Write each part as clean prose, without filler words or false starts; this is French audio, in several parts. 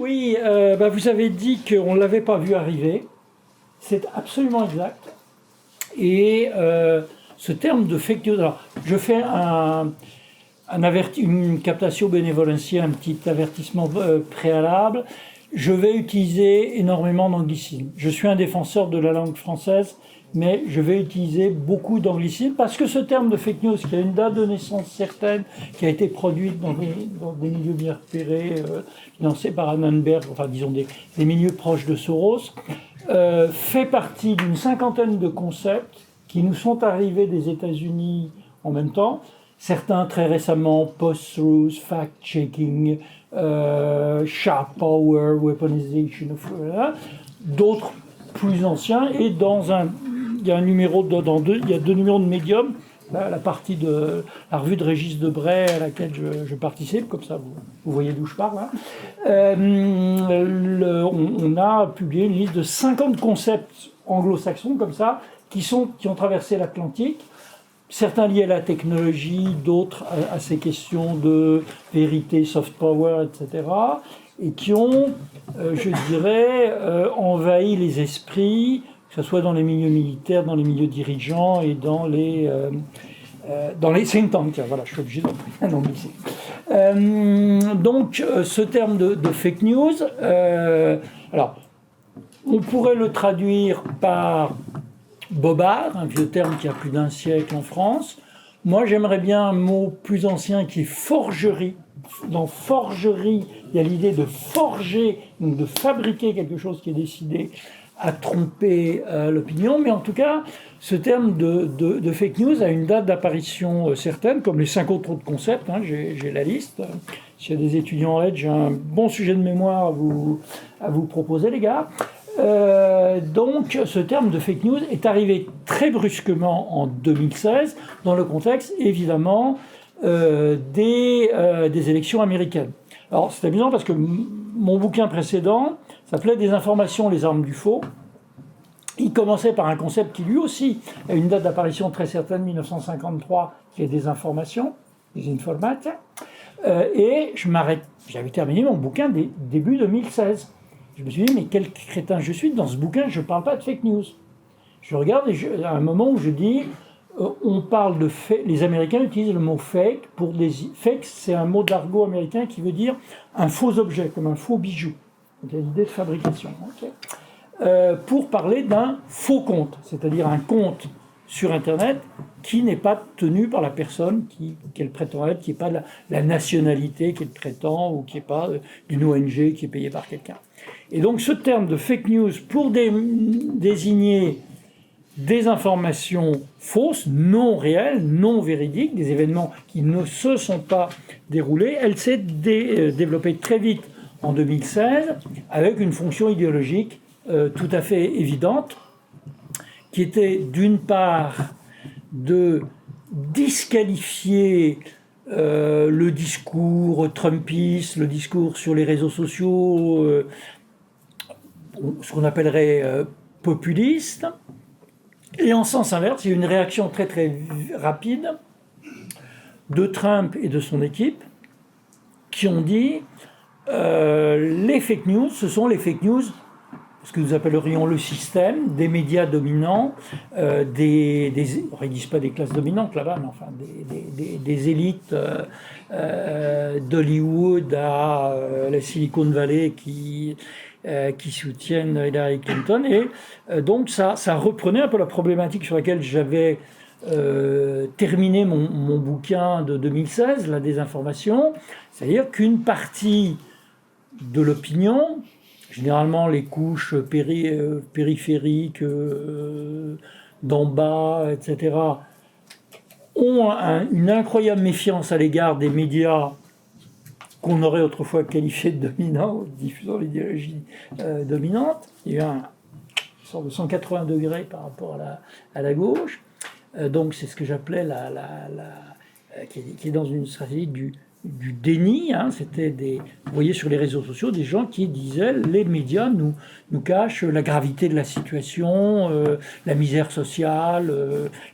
Oui, vous avez dit qu'on ne l'avait pas vu arriver. C'est absolument exact. Et ce terme de fake news... Alors, je fais une captation bénévolentielle, un petit avertissement préalable. Je vais utiliser énormément d'anglicisme. Je suis un défenseur de la langue française, mais je vais utiliser beaucoup d'anglicisme parce que ce terme de fake news, qui a une date de naissance certaine, qui a été produite dans des milieux bien repérés, financés par Annenberg, enfin disons des milieux proches de Soros, fait partie d'une cinquantaine de concepts qui nous sont arrivés des États-Unis en même temps. Certains très récemment, post-truth, fact-checking, sharp power, weaponization of... D'autres plus anciens, et il y a deux numéros de Medium, la partie de la revue de Régis Debray à laquelle je participe, comme ça vous voyez d'où je parle. On a publié une liste de 50 concepts anglo-saxons comme ça, qui ont traversé l'Atlantique, certains liés à la technologie, d'autres à ces questions de vérité, soft power, etc., et qui ont, je dirais, envahi les esprits, que ce soit dans les milieux militaires, dans les milieux dirigeants et dans les think tanks. Voilà, je suis obligé d'en glisser. Donc, ce terme de fake news, alors, on pourrait le traduire par bobard, un vieux terme qui a plus d'un siècle en France. Moi, j'aimerais bien un mot plus ancien qui est forgerie. Dans forgerie, il y a l'idée de forger, donc de fabriquer quelque chose qui est décidé à tromper l'opinion. Mais en tout cas, ce terme de fake news a une date d'apparition certaine, comme les 5 autres concepts. J'ai la liste. S'il y a des étudiants en aide, j'ai un bon sujet de mémoire à vous proposer, les gars. Donc, ce terme de fake news est arrivé très brusquement en 2016, dans le contexte, évidemment, des élections américaines. Alors, c'est amusant parce que mon bouquin précédent s'appelait « Désinformation, les armes du faux ». Il commençait par un concept qui, lui aussi, a une date d'apparition très certaine, 1953, qui est désinformation, désinformate. Et j'avais terminé mon bouquin début 2016. Je me suis dit, mais quel crétin je suis, dans ce bouquin, je ne parle pas de fake news. Je regarde et à un moment où je dis, on parle de fake, les Américains utilisent le mot fake pour des... Fake, c'est un mot d'argot américain qui veut dire un faux objet, comme un faux bijou. Donc il y a l'idée de fabrication. Okay. Pour parler d'un faux compte, c'est-à-dire un compte sur Internet qui n'est pas tenu par la personne qu'elle prétend être, qui n'est pas la nationalité qu'elle prétend, ou qui n'est pas d'une ONG qui est payée par quelqu'un. Et donc ce terme de fake news pour désigner des informations fausses, non réelles, non véridiques, des événements qui ne se sont pas déroulés, elle s'est développée très vite en 2016 avec une fonction idéologique tout à fait évidente, qui était d'une part de disqualifier le discours trumpiste, le discours sur les réseaux sociaux, ce qu'on appellerait populiste, et en sens inverse, il y a une réaction très très rapide de Trump et de son équipe qui ont dit les fake news, ce sont les fake news, ce que nous appellerions le système, des médias dominants, ils ne disent pas des classes dominantes là-bas, mais enfin des élites d'Hollywood à la Silicon Valley qui soutiennent Hillary Clinton. Et donc ça reprenait un peu la problématique sur laquelle j'avais terminé mon bouquin de 2016, la désinformation, c'est-à-dire qu'une partie de l'opinion, généralement les couches périphériques, d'en bas, etc., ont une incroyable méfiance à l'égard des médias qu'on aurait autrefois qualifiés de dominants, diffusant l'idéologie dominante. Il y a eu une sorte de 180 degrés par rapport à la gauche. Donc c'est ce que j'appelais qui est dans une stratégie du déni. C'était vous voyez sur les réseaux sociaux des gens qui disaient les médias nous cachent la gravité de la situation, la misère sociale,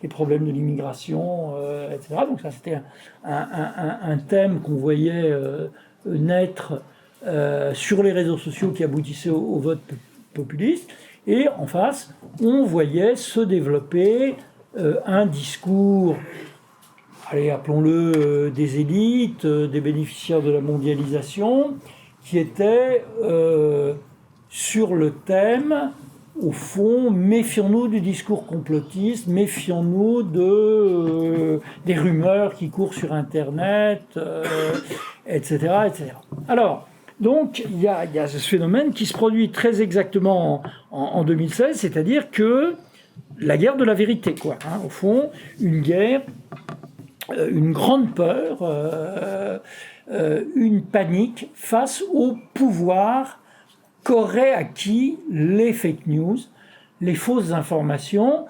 les problèmes de l'immigration, etc. Donc ça c'était un thème qu'on voyait naître sur les réseaux sociaux qui aboutissaient au vote populiste. Et en face, on voyait se développer un discours, allez, appelons-le des élites, des bénéficiaires de la mondialisation, qui était sur le thème, au fond, méfions-nous du discours complotiste, méfions-nous des rumeurs qui courent sur Internet, etc., etc. Alors, donc, il y a ce phénomène qui se produit très exactement en 2016, c'est-à-dire que la guerre de la vérité, quoi. Hein, au fond, une guerre, une grande peur, une panique face au pouvoir qu'auraient acquis les fake news, les fausses informations,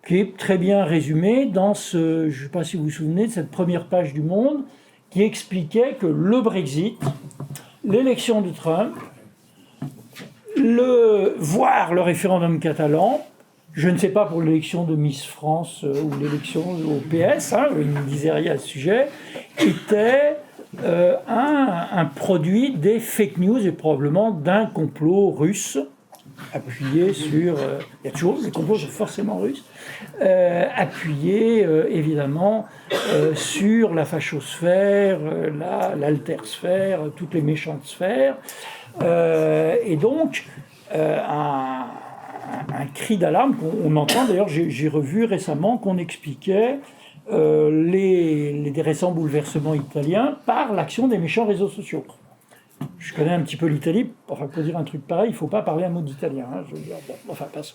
qui est très bien résumé dans je ne sais pas si vous vous souvenez de cette première page du Monde, qui expliquait que le Brexit, l'élection de Trump, voire le référendum catalan, je ne sais pas pour l'élection de Miss France ou l'élection au PS, hein, il ne disait rien à ce sujet, était un produit des fake news et probablement d'un complot russe appuyé sur... il y a toujours, les complots sont forcément russes, appuyé évidemment sur la fachosphère, l'altersphère, toutes les méchantes sphères. Et donc, un cri d'alarme qu'on entend, d'ailleurs j'ai revu récemment qu'on expliquait les récents bouleversements italiens par l'action des méchants réseaux sociaux. Je connais un petit peu l'Italie, enfin pour dire un truc pareil, il ne faut pas parler un mot d'italien. Hein, je veux dire, bon, enfin passe.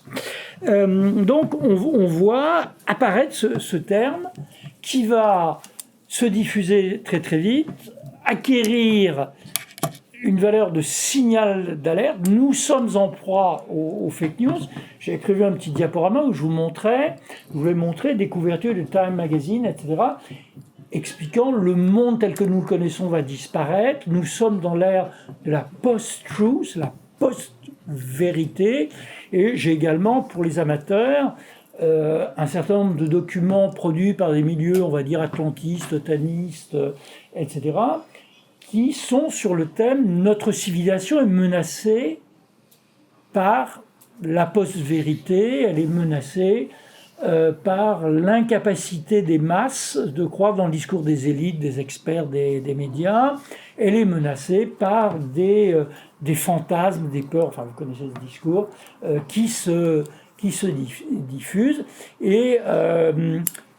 Donc on voit apparaître ce terme qui va se diffuser très très vite, acquérir une valeur de signal d'alerte. Nous sommes en proie aux fake news. J'avais prévu un petit diaporama où je voulais montrer des couvertures de Time Magazine, etc., expliquant le monde tel que nous le connaissons va disparaître. Nous sommes dans l'ère de la post-truth, la post-vérité. Et j'ai également, pour les amateurs, un certain nombre de documents produits par des milieux, on va dire, atlantistes, otanistes, etc., qui sont sur le thème « Notre civilisation est menacée par la post-vérité, elle est menacée par l'incapacité des masses de croire dans le discours des élites, des experts, des médias, elle est menacée par des fantasmes, des peurs, enfin vous connaissez ce discours, qui se diffusent. Et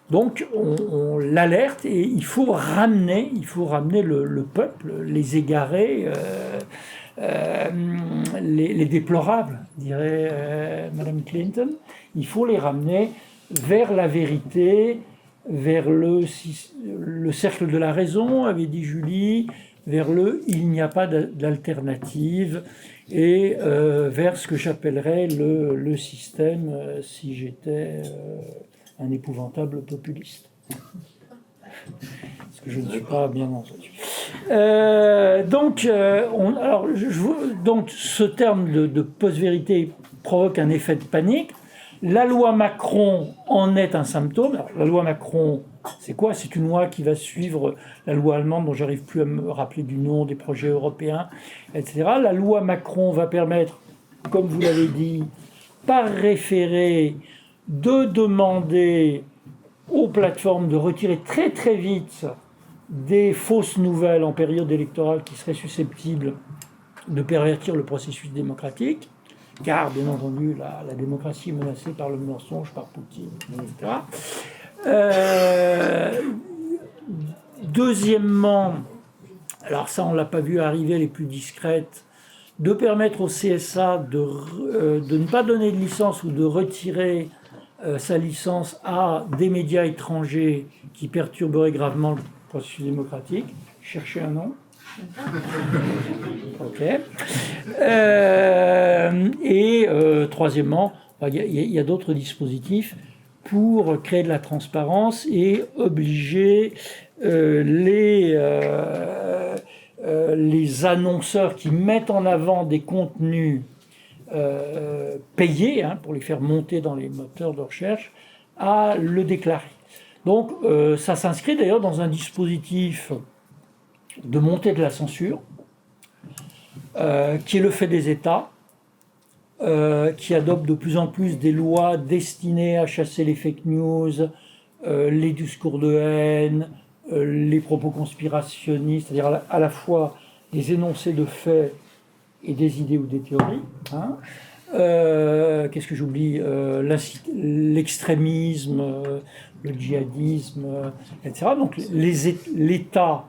donc on l'alerte et il faut ramener le peuple, les égarés, les déplorables, dirait Madame Clinton. Il faut les ramener vers la vérité, vers le cercle de la raison, avait dit Julie, vers il n'y a pas d'alternative, et vers ce que j'appellerais le système si j'étais un épouvantable populiste. Parce que je ne suis pas, bien entendu. Donc ce terme de post-vérité provoque un effet de panique. La loi Macron en est un symptôme. Alors, la loi Macron, c'est quoi? C'est une loi qui va suivre la loi allemande, dont j'arrive plus à me rappeler du nom, des projets européens, etc. La loi Macron va permettre, comme vous l'avez dit, par référé, de demander aux plateformes de retirer très très vite des fausses nouvelles en période électorale qui seraient susceptibles de pervertir le processus démocratique, car bien entendu la démocratie est menacée par le mensonge, par Poutine, etc. Deuxièmement, alors ça on ne l'a pas vu arriver, les plus discrètes, de permettre au CSA de ne pas donner de licence ou de retirer sa licence à des médias étrangers qui perturberaient gravement le processus démocratique. Cherchez un nom. Ok. Et troisièmement, il y a d'autres dispositifs pour créer de la transparence et obliger les annonceurs qui mettent en avant des contenus payés, pour les faire monter dans les moteurs de recherche, à le déclarer. Donc ça s'inscrit d'ailleurs dans un dispositif de montée de la censure. qui est le fait des États, qui adoptent de plus en plus des lois destinées à chasser les fake news, les discours de haine, les propos conspirationnistes, c'est-à-dire à la fois des énoncés de faits et des idées ou des théories. Hein. Qu'est-ce que j'oublie l'extrémisme, le djihadisme, etc. Donc l'État,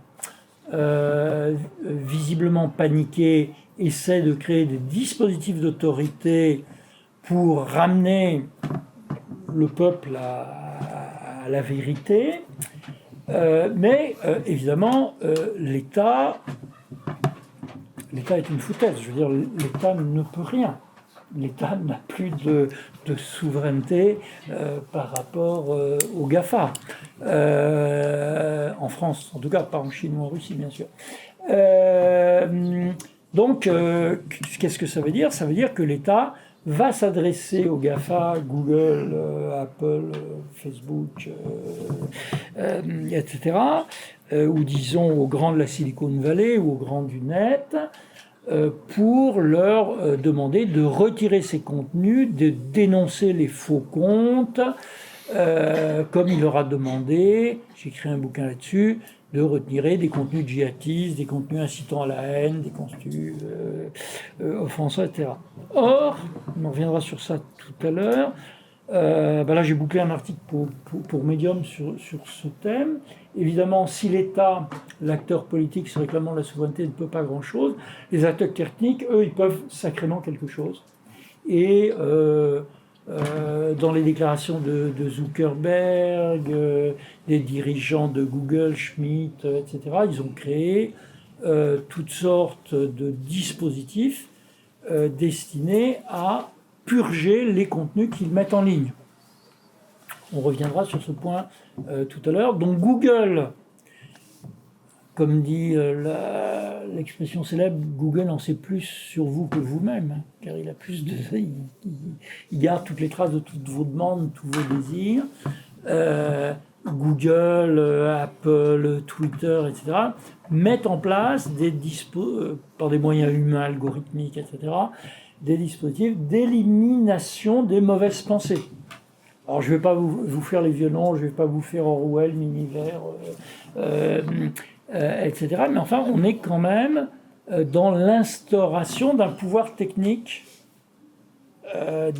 visiblement paniqué, essaie de créer des dispositifs d'autorité pour ramener le peuple à la vérité. Mais évidemment, l'État est une foutaise. Je veux dire, l'État ne peut rien. L'État n'a plus de souveraineté par rapport aux GAFA. En France, en tout cas, pas en Chine ou en Russie, bien sûr. Donc, qu'est-ce que ça veut dire? Ça veut dire que l'État va s'adresser aux GAFA, Google, Apple, Facebook, etc., ou disons aux grands de la Silicon Valley ou aux grands du net, pour leur demander de retirer ces contenus, de dénoncer les faux comptes, comme il leur a demandé, j'ai écrit un bouquin là-dessus, de retirer des contenus djihadistes, des contenus incitant à la haine, des contenus offensants, etc. Or, on reviendra sur ça tout à l'heure, là j'ai bouclé un article pour Medium sur ce thème. Évidemment, si l'État, l'acteur politique se réclamant de la souveraineté, ne peut pas grand-chose, les acteurs techniques, eux, ils peuvent sacrément quelque chose. Et dans les déclarations de Zuckerberg, des dirigeants de Google, Schmidt, etc., ils ont créé toutes sortes de dispositifs destinés à purger les contenus qu'ils mettent en ligne. On reviendra sur ce point tout à l'heure. Donc Google, comme dit l'expression célèbre, Google en sait plus sur vous que vous-même, hein, car il a plus de... Il garde toutes les traces de toutes vos demandes, tous vos désirs. Google, Apple, Twitter, etc., mettent en place par des moyens humains, algorithmiques, etc., des dispositifs d'élimination des mauvaises pensées. Alors, je ne vais pas vous faire les violons, je ne vais pas vous faire Orwell, Miniver, etc. Mais enfin, on est quand même dans l'instauration d'un pouvoir technique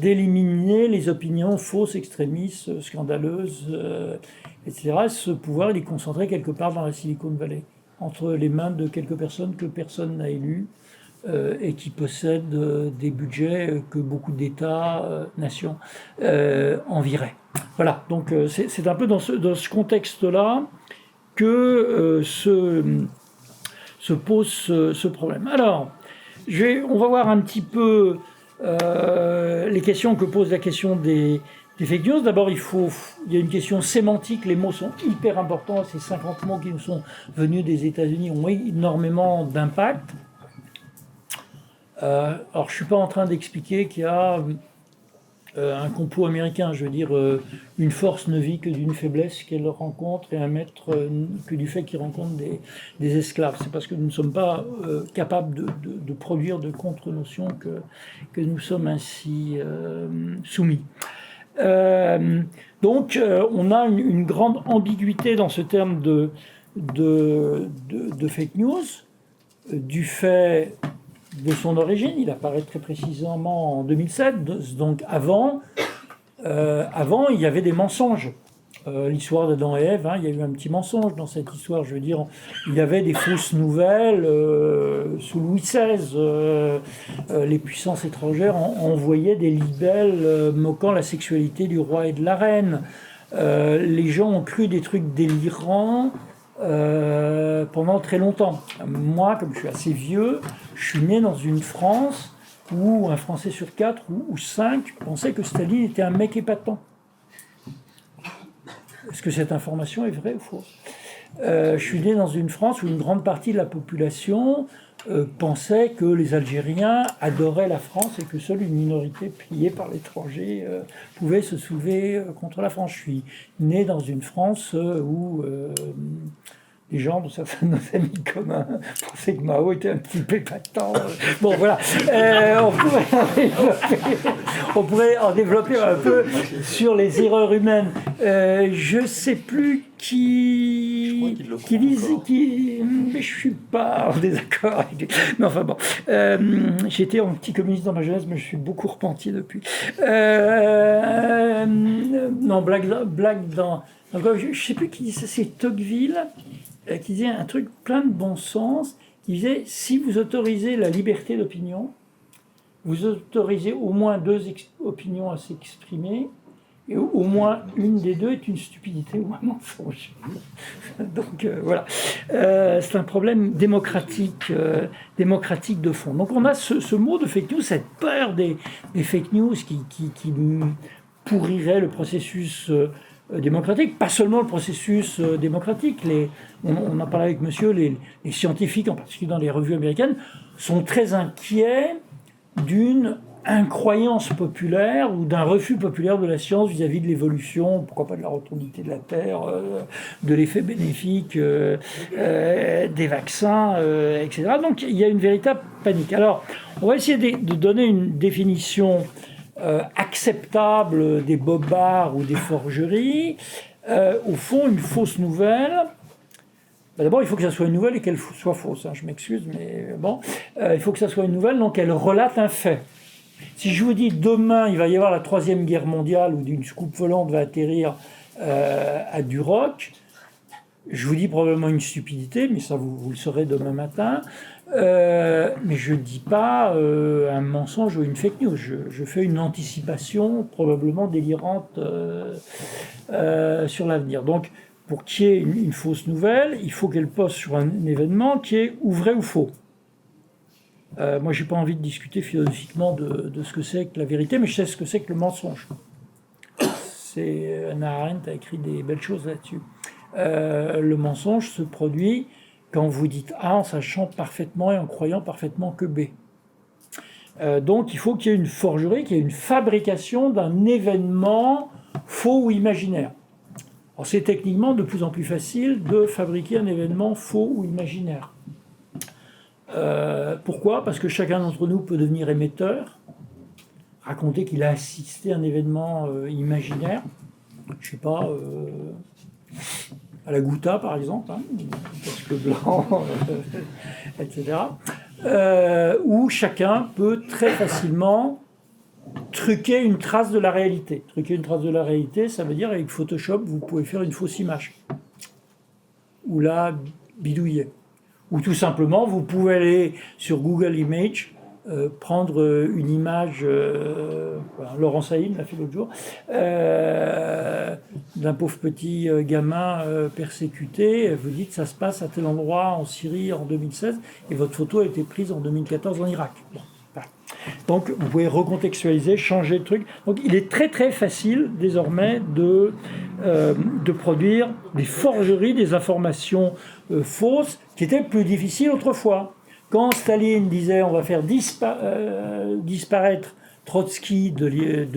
d'éliminer les opinions fausses, extrémistes, scandaleuses, etc. Ce pouvoir, il est concentré quelque part dans la Silicon Valley, entre les mains de quelques personnes que personne n'a élues et qui possèdent des budgets que beaucoup d'États, nations envieraient. Voilà, donc c'est un peu dans ce contexte-là que se pose ce problème. Alors, on va voir un petit peu les questions que pose la question des fake news. D'abord, il y a une question sémantique. Les mots sont hyper importants. Ces 50 mots qui nous sont venus des États-Unis ont énormément d'impact. Alors, je ne suis pas en train d'expliquer qu'il y a un complot américain. Je veux dire, une force ne vit que d'une faiblesse qu'elle rencontre et un maître que du fait qu'il rencontre des esclaves. C'est parce que nous ne sommes pas capables de produire de contre-notions que nous sommes ainsi soumis. Donc, on a une grande ambiguïté dans ce terme de fake news, du fait de son origine. Il apparaît très précisément en 2007, donc avant, il y avait des mensonges. L'histoire d'Adam et Ève, hein, il y a eu un petit mensonge dans cette histoire. Je veux dire, il y avait des fausses nouvelles sous Louis XVI. Les puissances étrangères envoyaient des libelles moquant la sexualité du roi et de la reine. Les gens ont cru des trucs délirants pendant très longtemps. Moi, comme je suis assez vieux, je suis né dans une France où un Français sur 4 ou 5 pensait que Staline était un mec épatant. Est-ce que cette information est vraie ou fausse? Je suis né dans une France où une grande partie de la population pensait que les Algériens adoraient la France et que seule une minorité pillée par l'étranger pouvait se soulever contre la France. Je suis né dans une France où les gens, de certains de nos amis communs, pensaient que Mao était un petit peu épatant. Bon, voilà. On pourrait en développer un peu sur les erreurs humaines. Je ne sais plus qui disait, mais je suis pas en désaccord avec lui. Mais enfin bon, j'étais anticommuniste dans ma jeunesse, mais je suis beaucoup repenti depuis. Non, blague dans. Donc, je ne sais plus qui disait, c'est Tocqueville qui disait un truc plein de bon sens, qui disait si vous autorisez la liberté d'opinion, vous autorisez au moins deux opinions à s'exprimer. Et au moins une des deux est une stupidité ou un mensonge. Donc voilà, c'est un problème démocratique de fond. Donc on a ce mot de fake news, cette peur des fake news qui pourrirait le processus démocratique, pas seulement le processus démocratique. On en parlait avec monsieur, les scientifiques, en particulier dans les revues américaines, sont très inquiets d'une incroyance populaire ou d'un refus populaire de la science vis-à-vis de l'évolution, pourquoi pas de la rotondité de la Terre, de l'effet bénéfique des vaccins, etc. Donc il y a une véritable panique. Alors, on va essayer de donner une définition acceptable des bobards ou des forgeries. Au fond, une fausse nouvelle... D'abord, il faut que ça soit une nouvelle et qu'elle soit fausse. Je m'excuse, mais bon. Il faut que ça soit une nouvelle, donc elle relate un fait. Si je vous dis demain, il va y avoir la Troisième Guerre mondiale où une soucoupe volante va atterrir à Duroc, je vous dis probablement une stupidité, mais ça vous le saurez demain matin. Mais je ne dis pas un mensonge ou une fake news. Je fais une anticipation probablement délirante sur l'avenir. Donc, pour qu'il y ait une fausse nouvelle, il faut qu'elle pose sur un événement qui est ou vrai ou faux. Moi, je n'ai pas envie de discuter philosophiquement de ce que c'est que la vérité, mais je sais ce que c'est que le mensonge. Hannah Arendt a écrit des belles choses là-dessus. Le mensonge se produit quand vous dites A en sachant parfaitement et en croyant parfaitement que B. Donc, il faut qu'il y ait une forgerie, qu'il y ait une fabrication d'un événement faux ou imaginaire. Alors, c'est techniquement de plus en plus facile de fabriquer un événement faux ou imaginaire. Pourquoi ? Parce que chacun d'entre nous peut devenir émetteur, raconter qu'il a assisté à un événement imaginaire, je ne sais pas, à la Gouta par exemple, casque blanc, etc. Où chacun peut très facilement truquer une trace de la réalité. Truquer une trace de la réalité, ça veut dire avec Photoshop, vous pouvez faire une fausse image. Ou la bidouiller. Ou tout simplement, vous pouvez aller sur Google Images, prendre une image, Laurent Saïd l'a fait l'autre jour, d'un pauvre petit gamin persécuté. Vous dites, ça se passe à tel endroit en Syrie en 2016, et votre photo a été prise en 2014 en Irak. Bon. Donc, vous pouvez recontextualiser, changer de truc. Donc, il est très très facile désormais de produire des forgeries, des informations fausses, qui étaient plus difficiles autrefois. Quand Staline disait on va faire disparaître Trotsky de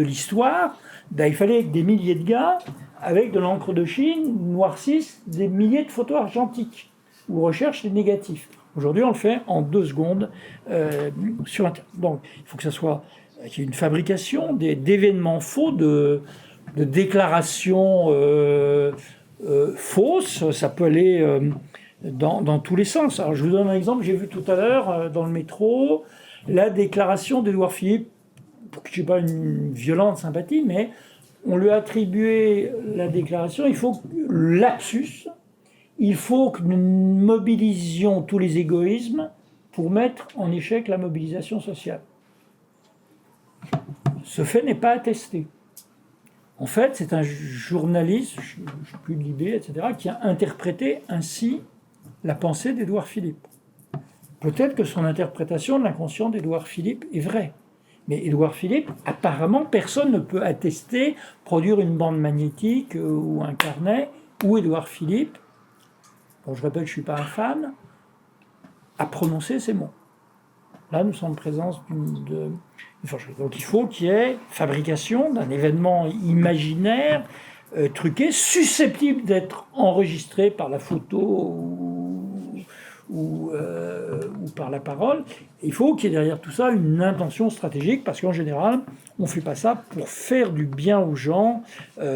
l'histoire, il fallait que des milliers de gars, avec de l'encre de Chine, noircissent des milliers de photos argentiques ou recherchent les négatifs. Aujourd'hui, on le fait en 2 secondes sur Internet. Donc, il faut que ça soit qu'il y ait une fabrication d'événements faux, de déclarations fausses. Ça peut aller dans tous les sens. Alors, je vous donne un exemple. J'ai vu tout à l'heure dans le métro la déclaration d'Édouard Philippe, pour que je n'ai pas une violente sympathie, mais on lui a attribué la déclaration. Il faut lapsus. Il faut que nous mobilisions tous les égoïsmes pour mettre en échec la mobilisation sociale. Ce fait n'est pas attesté. En fait, c'est un journaliste, je ne sais plus de Libé, etc., qui a interprété ainsi la pensée d'Édouard Philippe. Peut-être que son interprétation de l'inconscient d'Édouard Philippe est vraie. Mais Édouard Philippe, apparemment, personne ne peut attester, produire une bande magnétique ou un carnet où Édouard Philippe, bon, je répète, je ne suis pas un fan, a prononcé ces mots. Là, nous sommes en présence d'une forgerie. Donc il faut qu'il y ait fabrication d'un événement imaginaire, truqué, susceptible d'être enregistré par la photo ou ou par la parole. Il faut qu'il y ait derrière tout ça une intention stratégique, parce qu'en général, on ne fait pas ça pour faire du bien aux gens,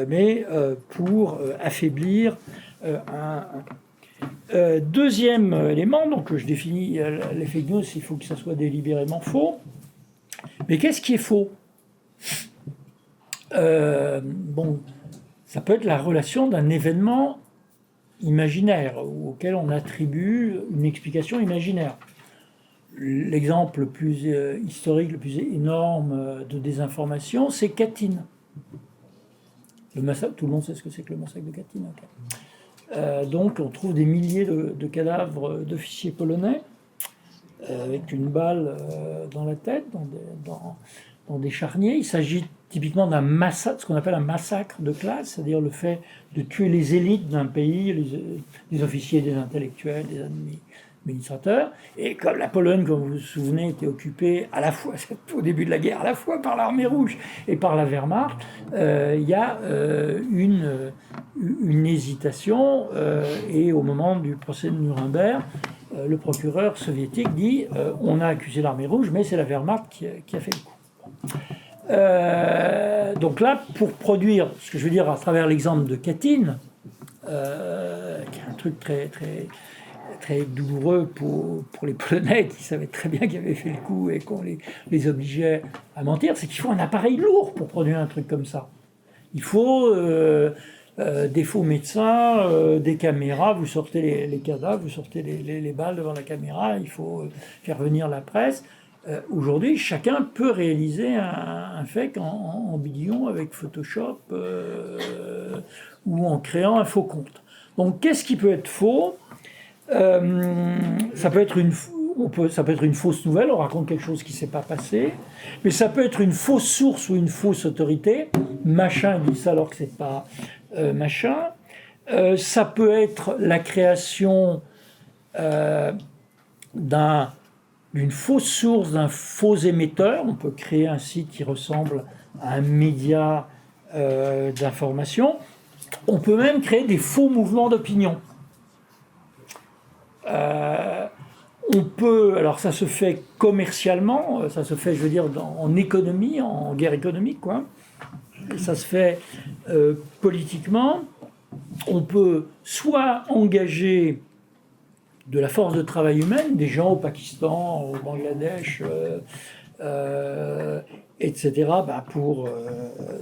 mais pour affaiblir un. Deuxième élément, donc je définis les fake news, il faut que ça soit délibérément faux. Mais qu'est-ce qui est faux ? Bon, ça peut être la relation d'un événement imaginaire auquel on attribue une explication imaginaire. L'exemple le plus historique, le plus énorme de désinformation, c'est Katyn. Le massacre, tout le monde sait ce que c'est que le massacre de Katyn. Donc on trouve des milliers de cadavres d'officiers polonais avec une balle dans la tête, dans des charniers. Il s'agit typiquement d'un massacre, ce qu'on appelle un massacre de classe, c'est-à-dire le fait de tuer les élites d'un pays, des officiers, des intellectuels, des administrateurs. Et comme la Pologne, comme vous vous souvenez, était occupée à la fois, au début de la guerre, à la fois par l'armée rouge et par la Wehrmacht, il y a une hésitation. Et au moment du procès de Nuremberg, le procureur soviétique dit on a accusé l'armée rouge, mais c'est la Wehrmacht qui a fait le coup. Donc là, pour produire, ce que je veux dire à travers l'exemple de Katyn, qui est un truc très, très, très douloureux pour les Polonais qui savaient très bien qu'ils avaient fait le coup et qu'on les obligeait à mentir, c'est qu'il faut un appareil lourd pour produire un truc comme ça. Il faut des faux médecins, des caméras, vous sortez les cadavres, vous sortez les balles devant la caméra, il faut faire venir la presse. Aujourd'hui, chacun peut réaliser un fake en bidouillant avec Photoshop ou en créant un faux compte. Donc, qu'est-ce qui peut être faux ? Ça peut être une fausse nouvelle, on raconte quelque chose qui ne s'est pas passé, mais ça peut être une fausse source ou une fausse autorité. Machin dit ça alors que ce n'est pas machin. Ça peut être la création d'une fausse source, d'un faux émetteur. On peut créer un site qui ressemble à un média d'information. On peut même créer des faux mouvements d'opinion. On peut, alors ça se fait commercialement, ça se fait, je veux dire, en économie, en guerre économique, quoi. Ça se fait politiquement. On peut soit engager de la force de travail humaine, des gens au Pakistan, au Bangladesh, etc., pour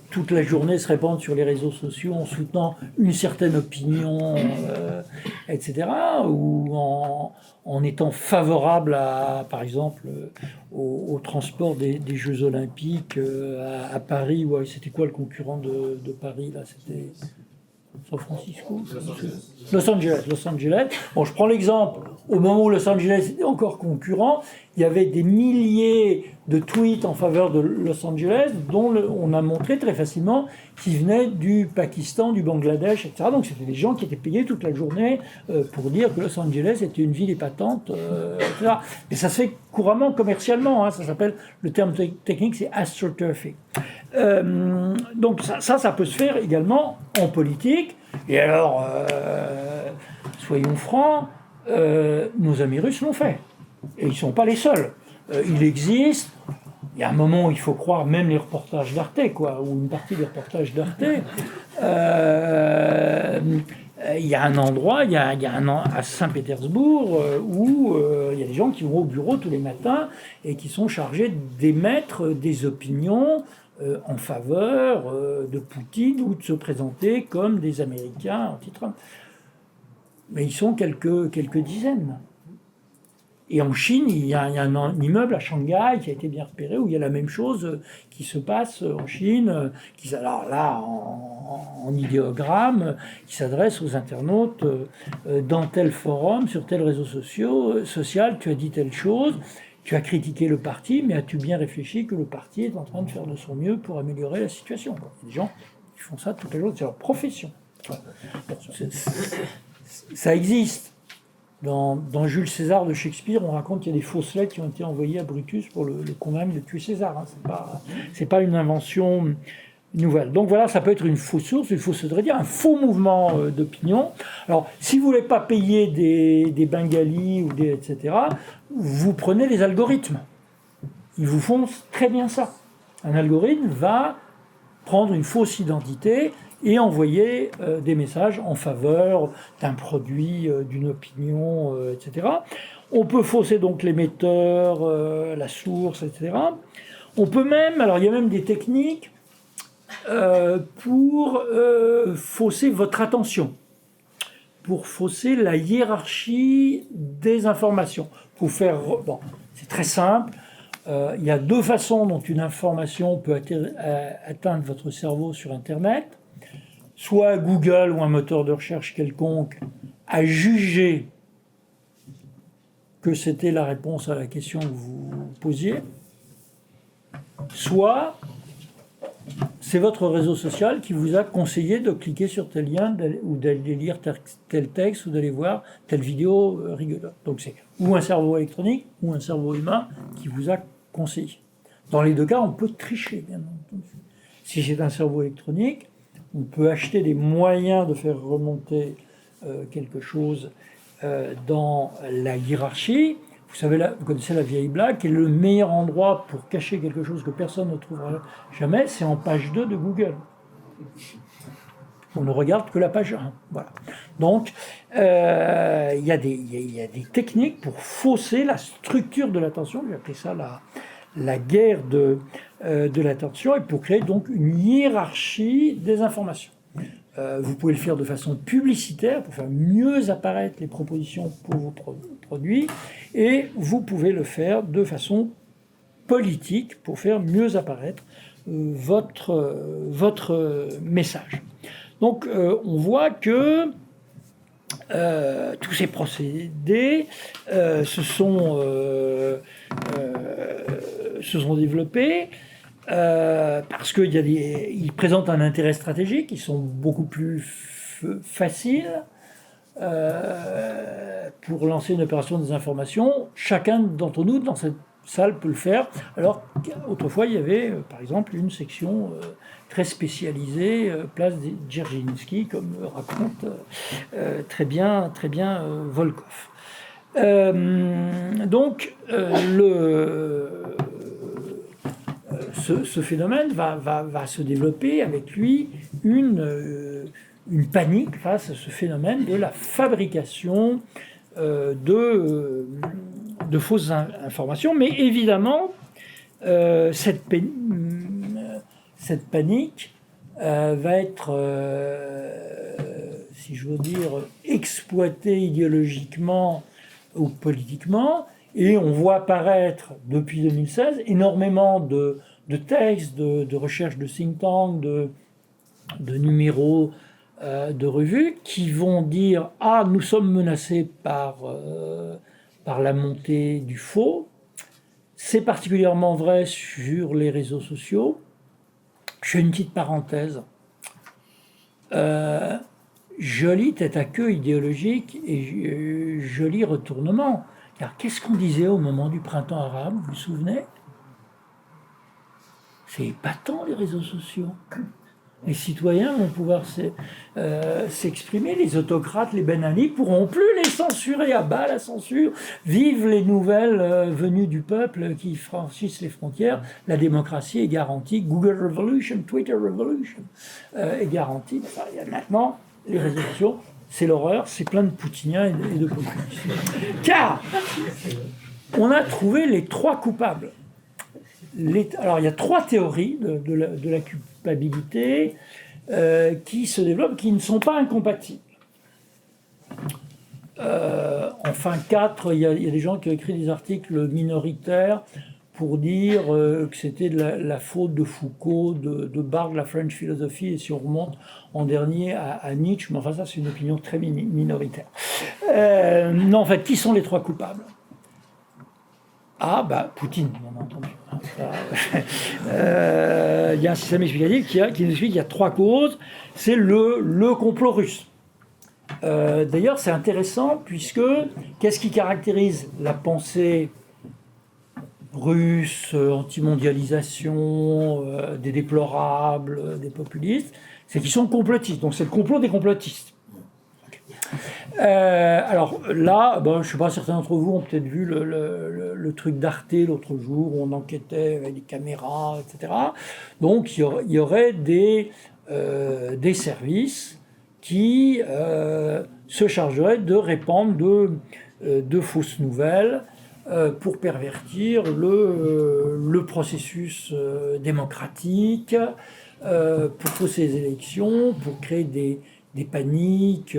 toute la journée se répandre sur les réseaux sociaux en soutenant une certaine opinion, etc., ou en étant favorable à, par exemple, au transport des Jeux Olympiques à Paris. Ouais, c'était quoi le concurrent de Paris là ? C'était San Francisco, Los Angeles. Bon, je prends l'exemple. Au moment où Los Angeles était encore concurrent, il y avait des milliers de tweets en faveur de Los Angeles, dont on a montré très facilement qu'ils venaient du Pakistan, du Bangladesh, etc. Donc c'était des gens qui étaient payés toute la journée pour dire que Los Angeles était une ville épatante, etc. Et ça se fait couramment commercialement. Hein, ça s'appelle, le terme technique, c'est astroturfing. Donc ça peut se faire également en politique. Et alors, soyons francs, nos amis russes l'ont fait. Et ils ne sont pas les seuls. Il existe, il y a un moment où il faut croire même les reportages d'Arte, quoi, ou une partie des reportages d'Arte. Il y a un endroit, à Saint-Pétersbourg, où il y a des gens qui vont au bureau tous les matins et qui sont chargés d'émettre des opinions en faveur de Poutine ou de se présenter comme des Américains anti-Trump. Mais ils sont quelques dizaines. Et en Chine, il y a un immeuble à Shanghai qui a été bien repéré, où il y a la même chose qui se passe en Chine, alors là, en idéogramme, qui s'adresse aux internautes dans tel forum, sur tel réseau social, tu as dit telle chose, tu as critiqué le parti, mais as-tu bien réfléchi que le parti est en train de faire de son mieux pour améliorer la situation ? Il y a des gens qui font ça toute la journée, c'est leur profession. Ça existe. Dans Jules César de Shakespeare, on raconte qu'il y a des fausses lettres qui ont été envoyées à Brutus pour le convaincre de tuer César. Hein. C'est pas une invention nouvelle. Donc voilà, ça peut être une fausse source, une fausse dire, un faux mouvement d'opinion. Alors, si vous ne voulez pas payer des bengalis ou etc., vous prenez les algorithmes. Ils vous font très bien ça. Un algorithme va prendre une fausse identité et envoyer des messages en faveur d'un produit, d'une opinion, etc. On peut fausser donc l'émetteur, la source, etc. On peut même, alors il y a même des techniques pour fausser votre attention, pour fausser la hiérarchie des informations. Pour faire, bon, c'est très simple. Il y a deux façons dont une information peut atteindre votre cerveau sur Internet. Soit Google ou un moteur de recherche quelconque a jugé que c'était la réponse à la question que vous posiez, soit c'est votre réseau social qui vous a conseillé de cliquer sur tel lien ou d'aller lire tel texte ou d'aller voir telle vidéo rigolote. Donc c'est ou un cerveau électronique ou un cerveau humain qui vous a conseillé. Dans les deux cas, on peut tricher, bien entendu. Si c'est un cerveau électronique, on peut acheter des moyens de faire remonter quelque chose dans la hiérarchie. Vous savez, vous connaissez la vieille blague, quel est le meilleur endroit pour cacher quelque chose que personne ne trouvera jamais, c'est en page 2 de Google. On ne regarde que la page 1. Voilà. Donc, il y a des techniques pour fausser la structure de l'attention, j'ai appelé ça la guerre de l'attention, et pour créer donc une hiérarchie des informations. Vous pouvez le faire de façon publicitaire pour faire mieux apparaître les propositions pour vos produits, et vous pouvez le faire de façon politique pour faire mieux apparaître votre message. Donc on voit que tous ces procédés se sont développés parce qu'ils présentent un intérêt stratégique, ils sont beaucoup plus faciles pour lancer une opération de désinformation. Chacun d'entre nous dans cette salle peut le faire, alors qu'autrefois il y avait par exemple une section très spécialisée, place Dzerzhinsky, comme raconte très bien Volkov. Donc ce phénomène va se développer avec lui une panique face à ce phénomène de la fabrication de fausses informations. Mais évidemment, cette panique va être, si je veux dire, exploitée idéologiquement ou politiquement. Et on voit apparaître, depuis 2016, énormément de textes, de recherches de think tank, de numéros de revues qui vont dire « Ah, nous sommes menacés par la montée du faux ». C'est particulièrement vrai sur les réseaux sociaux. Je fais une petite parenthèse. Joli tête à queue idéologique et joli retournement. Car qu'est-ce qu'on disait au moment du printemps arabe, vous vous souvenez? C'est épatant, les réseaux sociaux. Les citoyens vont pouvoir s'exprimer, les autocrates, les Ben Ali pourront plus les censurer, à bas la censure. Vive les nouvelles venues du peuple qui franchissent les frontières. La démocratie est garantie. Google Revolution, Twitter Revolution est garantie. Enfin, maintenant, les réseaux sociaux, c'est l'horreur, c'est plein de poutiniens et de populistes. Car on a trouvé les trois coupables. Alors, il y a trois théories de la culpabilité qui se développent, qui ne sont pas incompatibles. Enfin, quatre, il y a des gens qui ont écrit des articles minoritaires pour dire que c'était de la faute de Foucault, de Barthes, la French Philosophy, et si on remonte en dernier à Nietzsche, mais enfin ça c'est une opinion très minoritaire. Non, en fait, qui sont les trois coupables? Ah, Poutine, bien entendu. Il y a un système explicatif qui nous explique qu'il y a trois causes. C'est le complot russe. D'ailleurs, c'est intéressant puisque qu'est-ce qui caractérise la pensée russes, anti-mondialisation, des déplorables, des populistes, c'est qu'ils sont complotistes. Donc c'est le complot des complotistes. Alors là, je ne sais pas, certains d'entre vous ont peut-être vu le truc d'Arte l'autre jour où on enquêtait avec des caméras, etc. Donc il y aurait des services qui se chargeraient de répandre de fausses nouvelles pour pervertir le processus démocratique, pour fausser les élections, pour créer des paniques,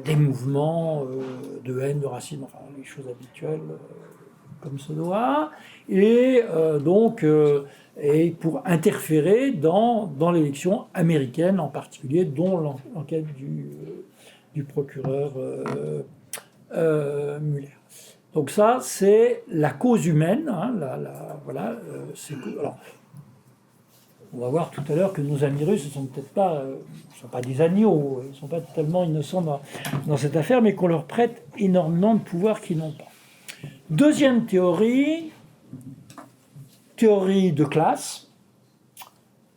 des mouvements de haine, de racisme, enfin les choses habituelles comme ce doit, et pour interférer dans l'élection américaine en particulier, dont l'enquête du procureur Mueller. Donc ça, c'est la cause humaine. Hein, alors, on va voir tout à l'heure que nos amis russes ne sont peut-être pas, sont pas des agneaux, ils ne sont pas tellement innocents dans cette affaire, mais qu'on leur prête énormément de pouvoir qu'ils n'ont pas. Deuxième théorie de classe.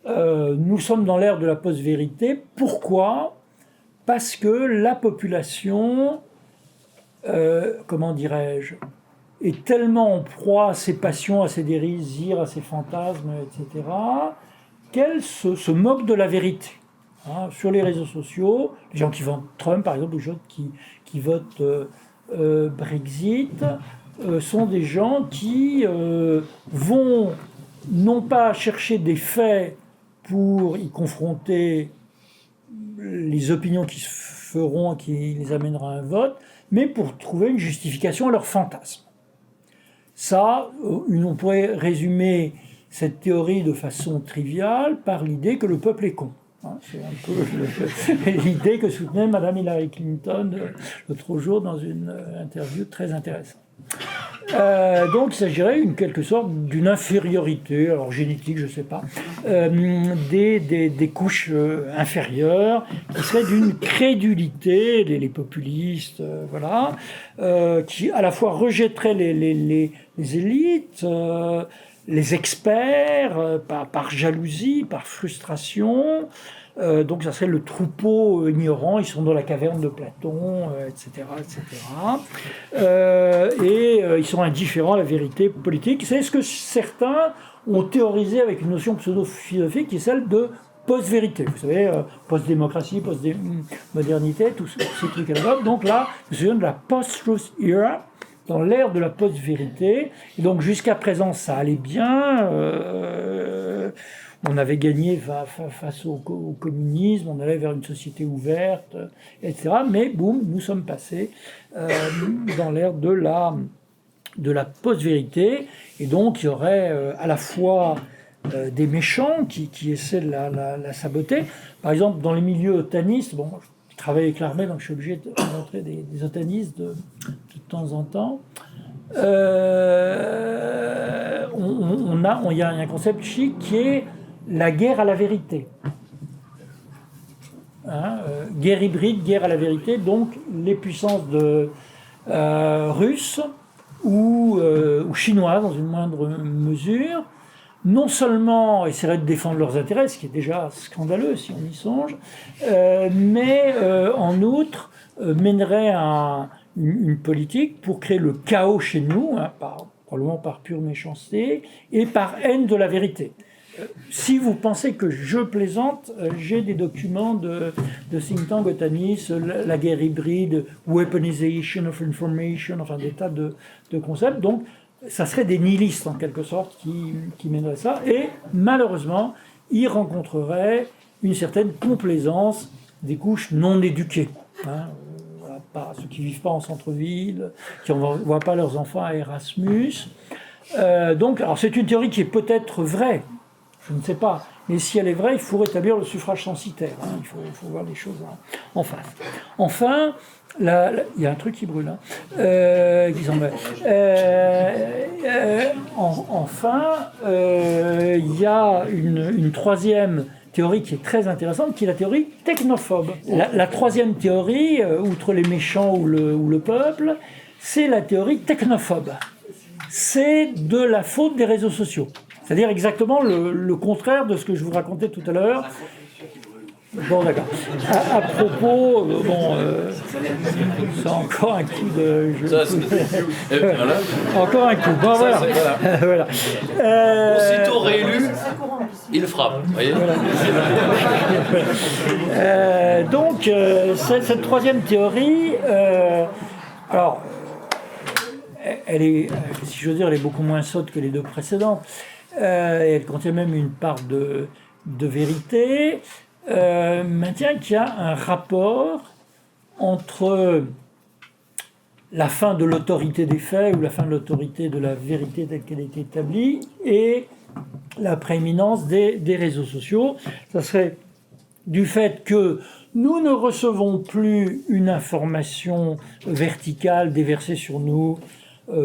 Nous sommes dans l'ère de la post-vérité. Pourquoi ? Parce que la population, comment dirais-je, est tellement en proie à ses passions, à ses désirs, à ses fantasmes, etc., qu'elle se moque de la vérité. Hein, sur les réseaux sociaux, les gens qui votent Trump, par exemple, les gens qui votent Brexit, sont des gens qui vont non pas chercher des faits pour y confronter les opinions qui se feront, qui les amèneront à un vote, mais pour trouver une justification à leur fantasme. Ça, on pourrait résumer cette théorie de façon triviale par l'idée que le peuple est con. C'est un peu l'idée que soutenait Mme Hillary Clinton l'autre jour dans une interview très intéressante. Donc il s'agirait en quelque sorte d'une infériorité, alors génétique, je ne sais pas, des couches inférieures, qui serait d'une crédulité, les populistes, qui à la fois rejetteraient les élites, les experts, par jalousie, par frustration. Donc ça serait le troupeau ignorant, ils sont dans la caverne de Platon, etc. Ils sont indifférents à la vérité politique. C'est ce que certains ont théorisé avec une notion pseudo-philosophique qui est celle de post-vérité. Vous savez, post-démocratie, post-modernité, tous ces trucs-là. Donc là, je me souviens de la post-truth era, dans l'ère de la post-vérité. Et donc jusqu'à présent, ça allait bien. On avait gagné face au communisme, on allait vers une société ouverte, etc. Mais boum, nous sommes passés dans l'ère de la post-vérité. Et donc il y aurait à la fois des méchants qui essaient de la saboter. Par exemple, dans les milieux otanistes, je travaille avec l'armée, donc je suis obligé de montrer des otanistes de temps en temps. Il y a un concept chic qui est la guerre à la vérité. Guerre hybride, guerre à la vérité. Donc les puissances russes ou chinoises, dans une moindre mesure, non seulement essaieraient de défendre leurs intérêts, ce qui est déjà scandaleux si on y songe, mais en outre mèneraient une politique pour créer le chaos chez nous, probablement par pure méchanceté, et par haine de la vérité. Si vous pensez que je plaisante, j'ai des documents de think tank botanistes, la guerre hybride, weaponization of information, enfin des tas de concepts. Donc, ça serait des nihilistes en quelque sorte qui mèneraient ça. Et malheureusement, ils rencontreraient une certaine complaisance des couches non éduquées. Pas ceux qui ne vivent pas en centre-ville, qui n'envoient pas leurs enfants à Erasmus. Donc, alors c'est une théorie qui est peut-être vraie. Je ne sais pas. Mais si elle est vraie, il faut rétablir le suffrage censitaire. Il faut voir les choses en face. Enfin, il y a un truc qui brûle. Qui s'en va. Enfin, il y a une troisième théorie qui est très intéressante, qui est la théorie technophobe. La troisième théorie, outre les méchants ou le peuple, c'est la théorie technophobe. c'est de la faute des réseaux sociaux. C'est-à-dire exactement le contraire de ce que je vous racontais tout à l'heure. Bon, d'accord. À propos, c'est encore un coup de... Voilà. Encore un coup. Bon, voilà. Voilà. Aussitôt réélu, il frappe. Vous voyez Donc, cette troisième théorie, alors, elle est, si j'ose dire, elle est beaucoup moins sotte que les deux précédentes. Elle contient même une part de vérité. Maintient qu'il y a un rapport entre la fin de l'autorité des faits ou la fin de l'autorité de la vérité telle qu'elle a été établie et la prééminence des réseaux sociaux. Ça serait du fait que nous ne recevons plus une information verticale déversée sur nous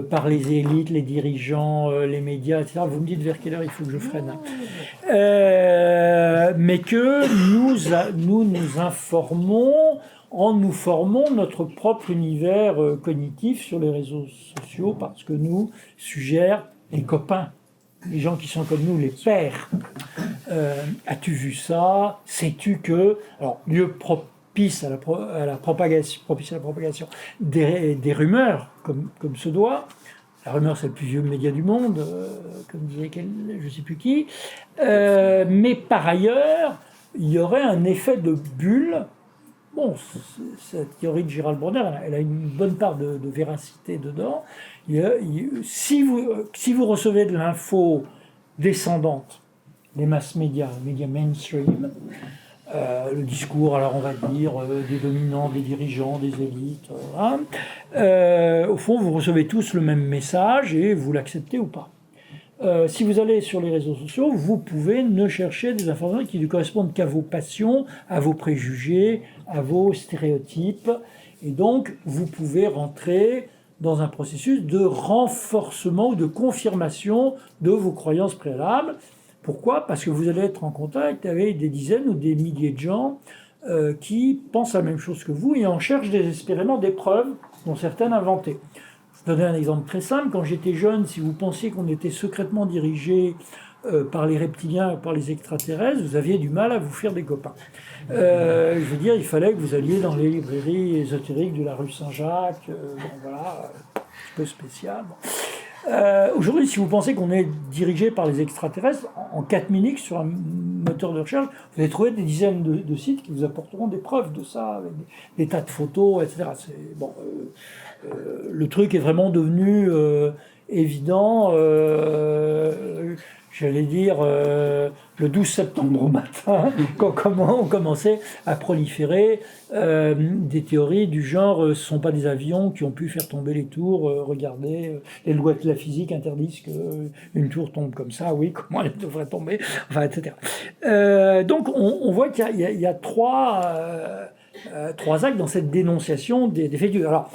par les élites, les dirigeants, les médias, etc. Vous me dites vers quelle heure il faut que je freine. Mais que nous nous informons en nous formons notre propre univers cognitif sur les réseaux sociaux parce que nous suggèrent les copains, les gens qui sont comme nous, les pairs. As-tu vu ça? Sais-tu que... Alors, lieu propice à la propagation des rumeurs, comme se doit. La rumeur, c'est le plus vieux média du monde, comme disait je ne sais plus qui. Mais par ailleurs, il y aurait un effet de bulle. Bon, cette théorie de Gérald Bronner, elle a une bonne part de véracité dedans. Si vous recevez de l'info descendante, les mass médias, les médias mainstream, le discours, alors on va dire, des dominants, des dirigeants, des élites, au fond, vous recevez tous le même message et vous l'acceptez ou pas. Si vous allez sur les réseaux sociaux, vous pouvez ne chercher des informations qui ne correspondent qu'à vos passions, à vos préjugés, à vos stéréotypes. Et donc, vous pouvez rentrer dans un processus de renforcement ou de confirmation de vos croyances préalables. Pourquoi? Parce que vous allez être en contact avec des dizaines ou des milliers de gens qui pensent la même chose que vous et en cherchent désespérément des preuves, dont certaines inventées. Je vais donner un exemple très simple. Quand j'étais jeune, si vous pensiez qu'on était secrètement dirigé par les reptiliens ou par les extraterrestres, vous aviez du mal à vous faire des copains. Je veux dire, il fallait que vous alliez dans les librairies ésotériques de la rue Saint-Jacques. Voilà, un petit peu spécial. Bon. Aujourd'hui, si vous pensez qu'on est dirigé par les extraterrestres, en 4 minutes sur un moteur de recherche, vous allez trouver des dizaines de sites qui vous apporteront des preuves de ça, avec des tas de photos, etc. Le truc est vraiment devenu évident, j'allais dire, le 12 septembre au matin, quand on commençait à proliférer des théories du genre ce ne sont pas des avions qui ont pu faire tomber les tours, regardez, les lois de la physique interdisent qu'une tour tombe comme ça, oui, comment elle devrait tomber, enfin, etc. Donc on voit qu'il y a trois actes dans cette dénonciation des faits divers. Alors,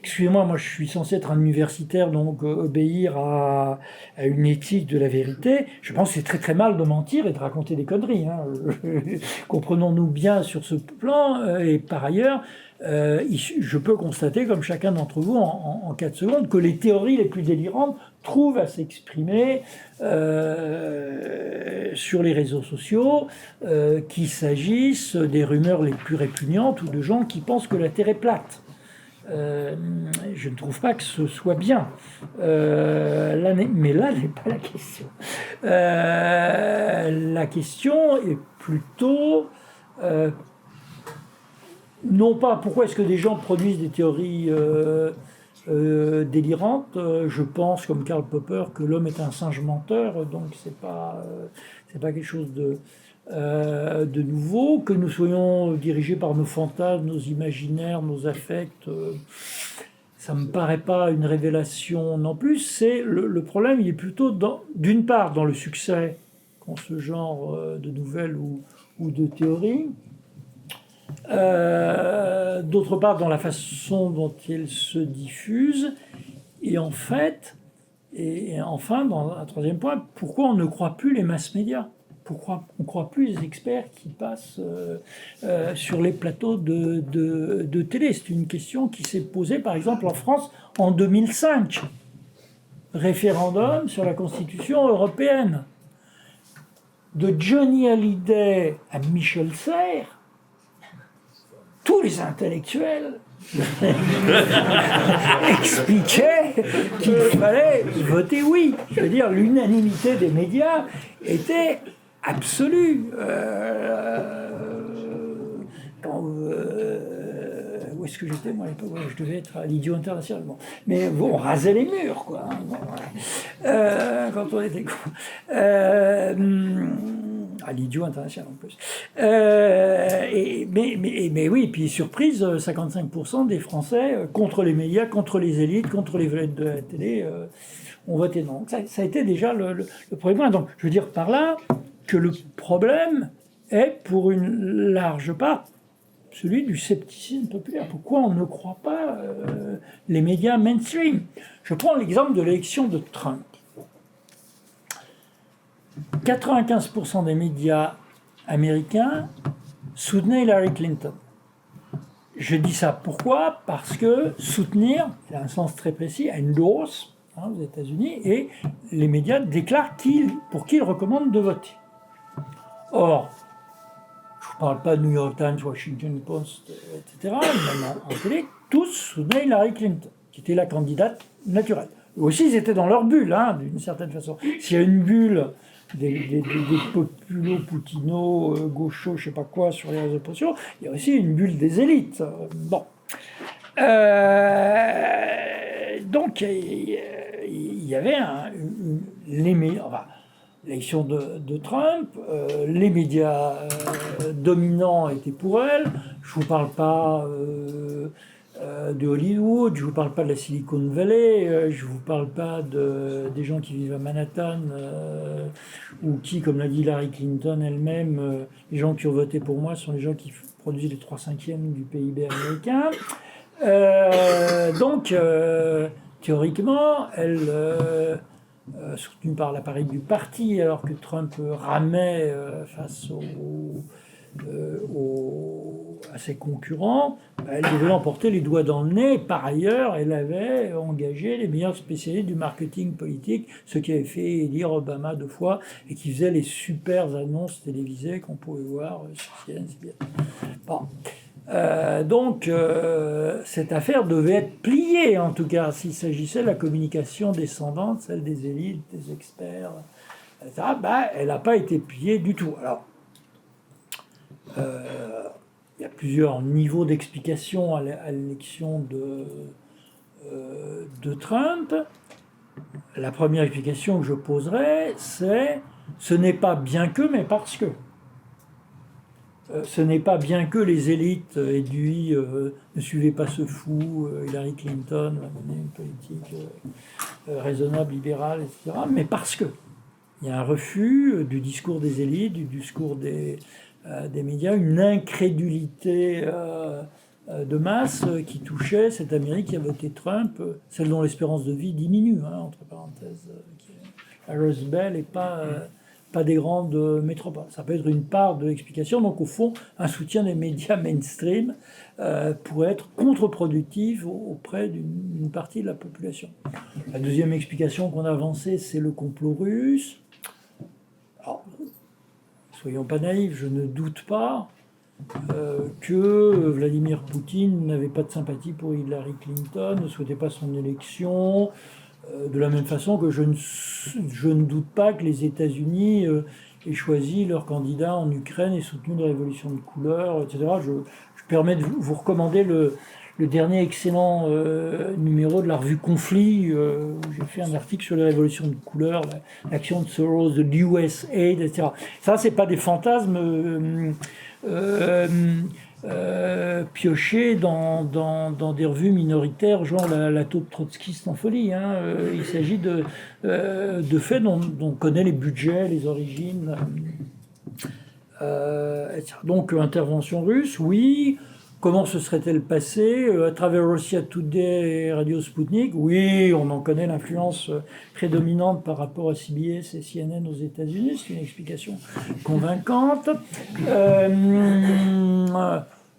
excusez-moi, moi je suis censé être un universitaire, donc obéir à une éthique de la vérité. Je pense que c'est très très mal de mentir et de raconter des conneries. Hein. Comprenons-nous bien sur ce plan. Et par ailleurs, je peux constater, comme chacun d'entre vous, en 4 secondes, que les théories les plus délirantes trouvent à s'exprimer sur les réseaux sociaux, qu'il s'agisse des rumeurs les plus répugnantes ou de gens qui pensent que la Terre est plate. Je ne trouve pas que ce soit bien. Mais là n'est pas la question. La question est plutôt non pas pourquoi est-ce que des gens produisent des théories délirantes. Je pense, comme Karl Popper, que l'homme est un singe menteur, donc c'est pas quelque chose de nouveau, que nous soyons dirigés par nos fantasmes, nos imaginaires, nos affects, ça me paraît pas une révélation non plus. C'est le problème, il est plutôt d'une part dans le succès qu'ont ce genre de nouvelles ou de théories, d'autre part dans la façon dont elles se diffusent, et enfin, dans un troisième point, pourquoi on ne croit plus les mass médias? Pourquoi on ne croit plus les experts qui passent sur les plateaux de télé? C'est une question qui s'est posée, par exemple, en France en 2005. référendum sur la Constitution européenne. De Johnny Hallyday à Michel Serres, tous les intellectuels expliquaient qu'il fallait voter oui. Je veux dire, l'unanimité des médias était absolue. Où est-ce que j'étais, moi, à l'époque? Je devais être à l'Idiot International. Bon. Mais bon, on rasait les murs, quoi. Bon, voilà. Quand on était con. À l'Idiot International, en plus. Mais oui, puis surprise, 55% des Français, contre les médias, contre les élites, contre les vedettes de la télé, ont voté non. Ça a été déjà le premier point. Donc, je veux dire par là que le problème est, pour une large part, celui du scepticisme populaire. Pourquoi on ne croit pas les médias mainstream? Je prends l'exemple de l'élection de Trump. 95% des médias américains soutenaient Hillary Clinton. Je dis ça pourquoi? Parce que soutenir, il a un sens très précis, endorse, aux États-Unis, et les médias déclarent pour qui ils recommandent de voter. Or, je ne parle pas de New York Times, Washington Post, etc., même en télé, tous soutenaient Hillary Clinton, qui était la candidate naturelle. Eux aussi, ils étaient dans leur bulle, d'une certaine façon. S'il y a une bulle des populo-poutinos, gauchos, je ne sais pas quoi, sur les réseaux sociaux, il y a aussi une bulle des élites. Bon. Donc, il y avait l'élection de Trump, les médias dominants étaient pour elle. Je ne vous parle pas de Hollywood, je ne vous parle pas de la Silicon Valley, je ne vous parle pas des gens qui vivent à Manhattan, ou qui, comme l'a dit Hillary Clinton elle-même, les gens qui ont voté pour moi sont les gens qui produisent les 3/5 du PIB américain. Donc, théoriquement, elle, soutenue par l'appareil du parti, alors que Trump ramait face à ses concurrents, elle devait emporter les doigts dans le nez. Par ailleurs, elle avait engagé les meilleurs spécialistes du marketing politique, ceux qui avaient fait élire Obama 2 fois et qui faisaient les super annonces télévisées qu'on pouvait voir sur CNN. Bon. Donc, cette affaire devait être pliée, en tout cas, s'il s'agissait de la communication descendante, celle des élites, des experts, etc. Elle n'a pas été pliée du tout. Alors, il y a plusieurs niveaux d'explication à l'élection de Trump. La première explication que je poserai, c'est ce n'est pas bien que, mais parce que. Ce n'est pas bien que les élites éduies ne suivaient pas ce fou, Hillary Clinton va mener une politique raisonnable, libérale, etc., mais parce que il y a un refus du discours des élites, du discours des médias, une incrédulité de masse qui touchait cette Amérique qui a voté Trump, celle dont l'espérance de vie diminue, entre parenthèses, la Rose Bell n'est pas des grandes métropoles. Ça peut être une part de l'explication. Donc, au fond, un soutien des médias mainstream pourrait être contre-productif auprès d'une partie de la population. La deuxième explication qu'on a avancée, c'est le complot russe. Alors, soyons pas naïfs, je ne doute pas que Vladimir Poutine n'avait pas de sympathie pour Hillary Clinton, ne souhaitait pas son élection, de la même façon que je ne doute pas que les États-Unis aient choisi leur candidat en Ukraine et soutenu la révolution de couleur, etc. Je permets de vous recommander le dernier excellent numéro de la revue Conflit, où j'ai fait un article sur la révolution de couleur, l'action de Soros, de l'USAID, etc. Ça, c'est pas des fantasmes piochés dans des revues minoritaires, genre la taupe trotskiste en folie. Il s'agit de faits dont on connaît les budgets, les origines, etc. Donc, intervention russe, oui. Comment se serait-elle passée à travers Russia Today et Radio Sputnik? Oui, on en connaît l'influence prédominante par rapport à CBS et CNN aux États-Unis. C'est une explication convaincante.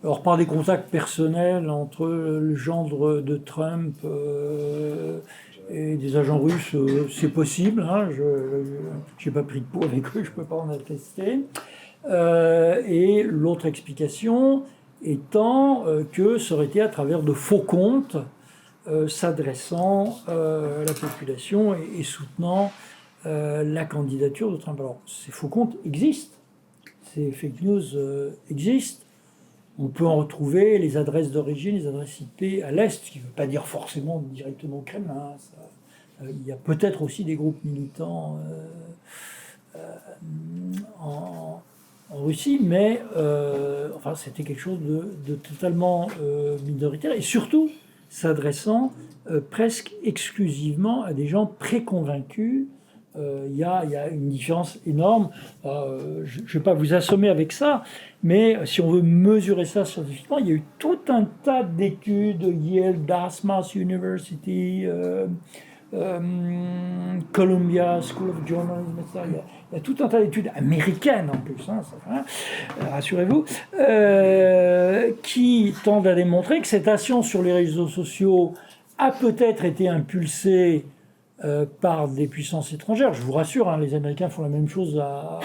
Alors par des contacts personnels entre le gendre de Trump et des agents russes, c'est possible. Hein, je n'ai pas pris de pot avec eux, je ne peux pas en attester. Et l'autre explication étant que ça aurait été à travers de faux comptes s'adressant à la population et soutenant la candidature de Trump. Alors ces faux comptes existent, ces fake news existent. On peut en retrouver les adresses d'origine, les adresses IP à l'Est, ce qui ne veut pas dire forcément directement au Kremlin. Hein. Il y a peut-être aussi des groupes militants en Russie, mais enfin, c'était quelque chose de totalement minoritaire, et surtout s'adressant presque exclusivement à des gens préconvaincus. Il y a une différence énorme. Je ne vais pas vous assommer avec ça, mais si on veut mesurer ça scientifiquement, il y a eu tout un tas d'études, Yale, Dartmouth University, Columbia School of Journalism, etc. Il y a tout un tas d'études américaines en plus, hein, rassurez-vous, qui tendent à démontrer que cette action sur les réseaux sociaux a peut-être été impulsée par des puissances étrangères. Je vous rassure, hein, les Américains font la même chose à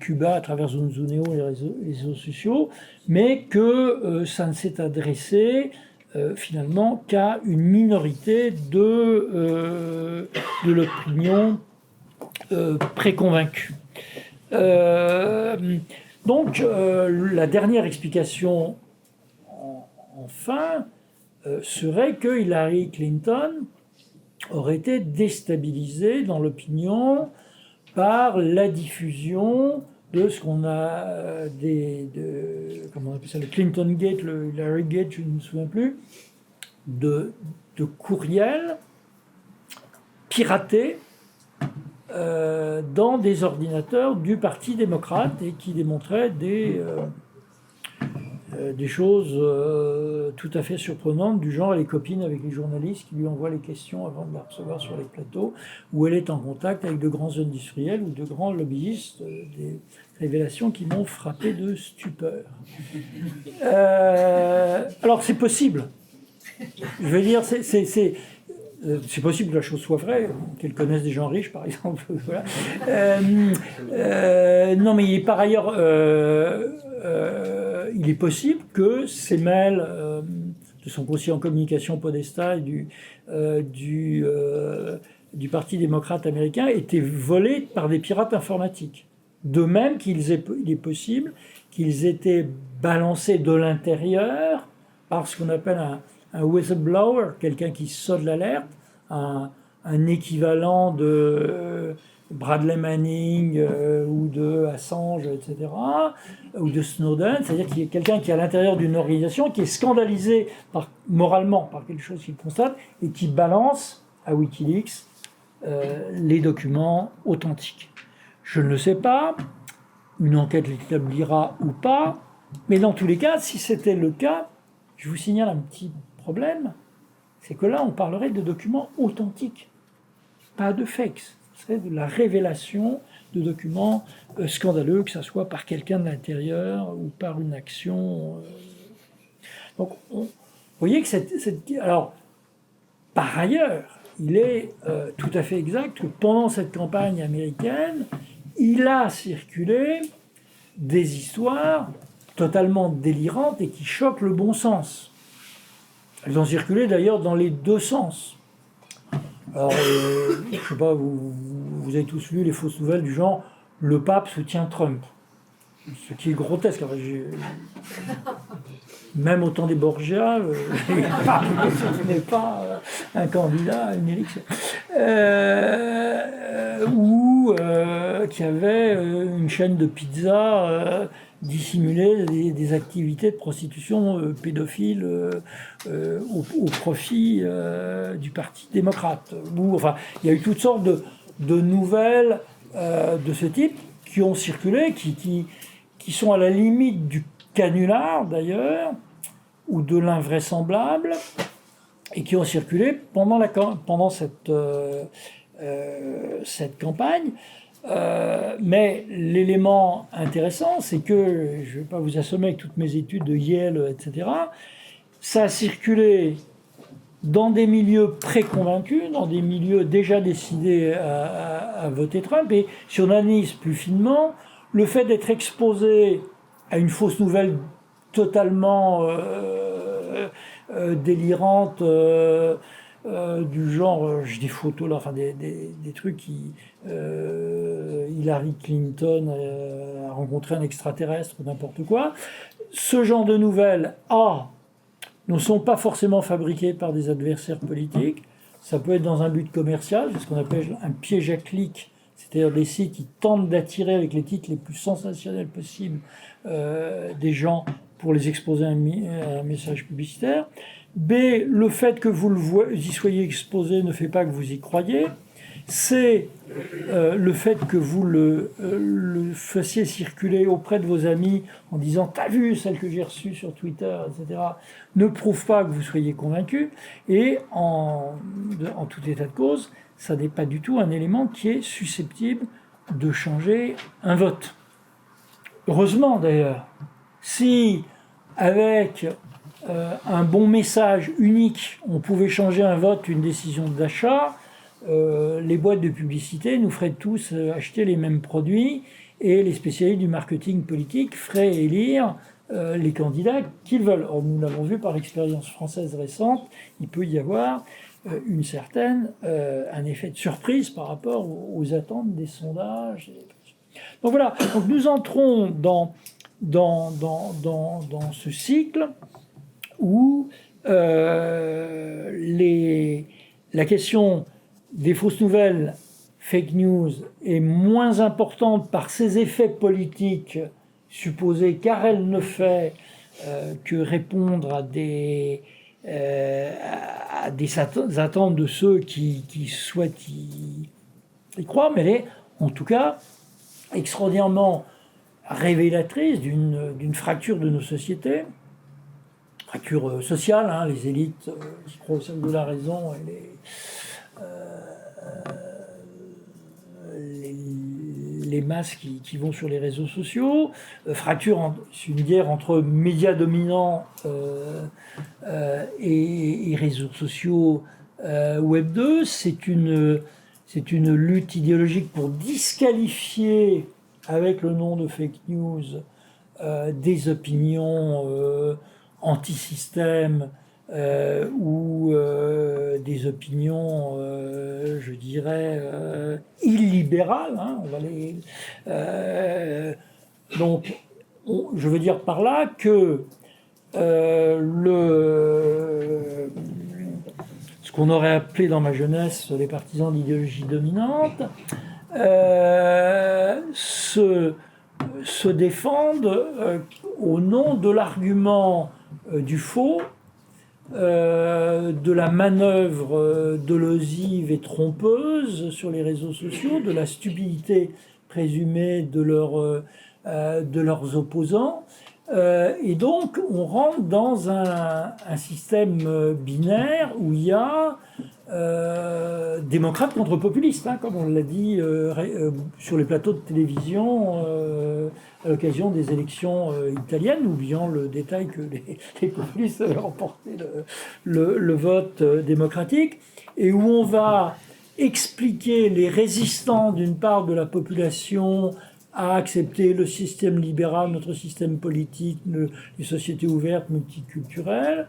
Cuba à travers Zunzuneo et les réseaux sociaux, mais que ça ne s'est adressé finalement qu'à une minorité de l'opinion préconvaincue. Donc la dernière explication enfin serait que Hillary Clinton aurait été déstabilisée dans l'opinion par la diffusion de ce qu'on a comment on appelle ça, le Clinton Gate, le Hillary Gate, je ne me souviens plus, de courriels piratés dans des ordinateurs du Parti démocrate et qui démontraient des choses tout à fait surprenantes, du genre elle est copine avec les journalistes qui lui envoient les questions avant de la recevoir sur les plateaux, où elle est en contact avec de grands industriels ou de grands lobbyistes, des révélations qui m'ont frappé de stupeur. Alors c'est possible. Je veux dire, c'est possible que la chose soit vraie, qu'elle connaisse des gens riches, par exemple. Voilà. Non, mais par ailleurs, il est possible que ces mails de son conseiller en communication Podesta et du Parti démocrate américain aient été volés par des pirates informatiques. De même il est possible qu'ils étaient balancés de l'intérieur par ce qu'on appelle un whistleblower, quelqu'un qui sonne l'alerte, un équivalent de Bradley Manning ou de Assange, etc., ou de Snowden, c'est-à-dire qu'il y a quelqu'un qui est à l'intérieur d'une organisation, qui est scandalisé moralement par quelque chose qu'il constate, et qui balance à Wikileaks les documents authentiques. Je ne le sais pas, une enquête l'établira ou pas, mais dans tous les cas, si c'était le cas, je vous signale un petit problème, c'est que là, on parlerait de documents authentiques, pas de fakes. Ce serait de la révélation de documents scandaleux, que ce soit par quelqu'un de l'intérieur ou par une action. Donc, vous voyez que alors, par ailleurs, il est tout à fait exact que pendant cette campagne américaine, il a circulé des histoires totalement délirantes et qui choquent le bon sens. Elles ont circulé d'ailleurs dans les deux sens. Alors, je ne sais pas, vous avez tous lu les fausses nouvelles du genre « Le pape soutient Trump ». Ce qui est grotesque. Alors, même au temps des Borgia, le pape ne soutenait pas un candidat à une élection. Ou qui avait une chaîne de pizza dissimulait des activités de prostitution pédophile au profit du Parti démocrate. Enfin, il y a eu toutes sortes de nouvelles de ce type qui ont circulé, qui sont à la limite du canular d'ailleurs, ou de l'invraisemblable, et qui ont circulé pendant cette campagne. Mais l'élément intéressant, c'est que, je ne vais pas vous assommer avec toutes mes études de Yale, etc., ça a circulé dans des milieux préconvaincus, dans des milieux déjà décidés à voter Trump. Et si on analyse plus finement, le fait d'être exposé à une fausse nouvelle totalement délirante, du genre, j'ai des photos là, enfin des trucs qui... Hillary Clinton a rencontré un extraterrestre ou n'importe quoi. Ce genre de nouvelles, ne sont pas forcément fabriquées par des adversaires politiques. Ça peut être dans un but commercial, c'est ce qu'on appelle un piège à clics, c'est-à-dire des sites qui tentent d'attirer avec les titres les plus sensationnels possibles des gens pour les exposer à un message publicitaire. B, le fait que vous y soyez exposé ne fait pas que vous y croyez. C, le fait que vous le fassiez circuler auprès de vos amis en disant « T'as vu celle que j'ai reçue sur Twitter, etc. » ne prouve pas que vous soyez convaincu. Et en tout état de cause, ça n'est pas du tout un élément qui est susceptible de changer un vote. Heureusement d'ailleurs, si avec un bon message unique, on pouvait changer un vote, une décision d'achat, les boîtes de publicité nous feraient tous acheter les mêmes produits et les spécialistes du marketing politique feraient élire les candidats qu'ils veulent. Or, nous l'avons vu par l'expérience française récente, il peut y avoir un effet de surprise par rapport aux attentes des sondages. Donc voilà, donc nous entrons dans ce cycle où la question des fausses nouvelles, fake news, est moins importante par ses effets politiques supposés, car elle ne fait que répondre à des attentes de ceux qui souhaitent y croire, mais elle est en tout cas extraordinairement révélatrice d'une fracture de nos sociétés, fracture sociale, hein, les élites qui croient au cercle de la raison et les masses qui vont sur les réseaux sociaux, c'est une guerre entre médias dominants et réseaux sociaux Web 2, c'est une lutte idéologique pour disqualifier, avec le nom de fake news, des opinions anti-système ou des opinions, je dirais, illibérales. Hein, donc, je veux dire par là que ce qu'on aurait appelé dans ma jeunesse les partisans de l'idéologie dominante se défendent au nom de l'argument du faux, de la manœuvre dolosive et trompeuse sur les réseaux sociaux, de la stupidité présumée de leurs opposants. Et donc, on rentre dans un système binaire où il y a démocrates contre populistes, hein, comme on l'a dit sur les plateaux de télévision à l'occasion des élections italiennes, oubliant le détail que les populistes avaient remporté le vote démocratique, et où on va expliquer les résistants d'une part de la population à accepter le système libéral, notre système politique, les sociétés ouvertes, multiculturelles,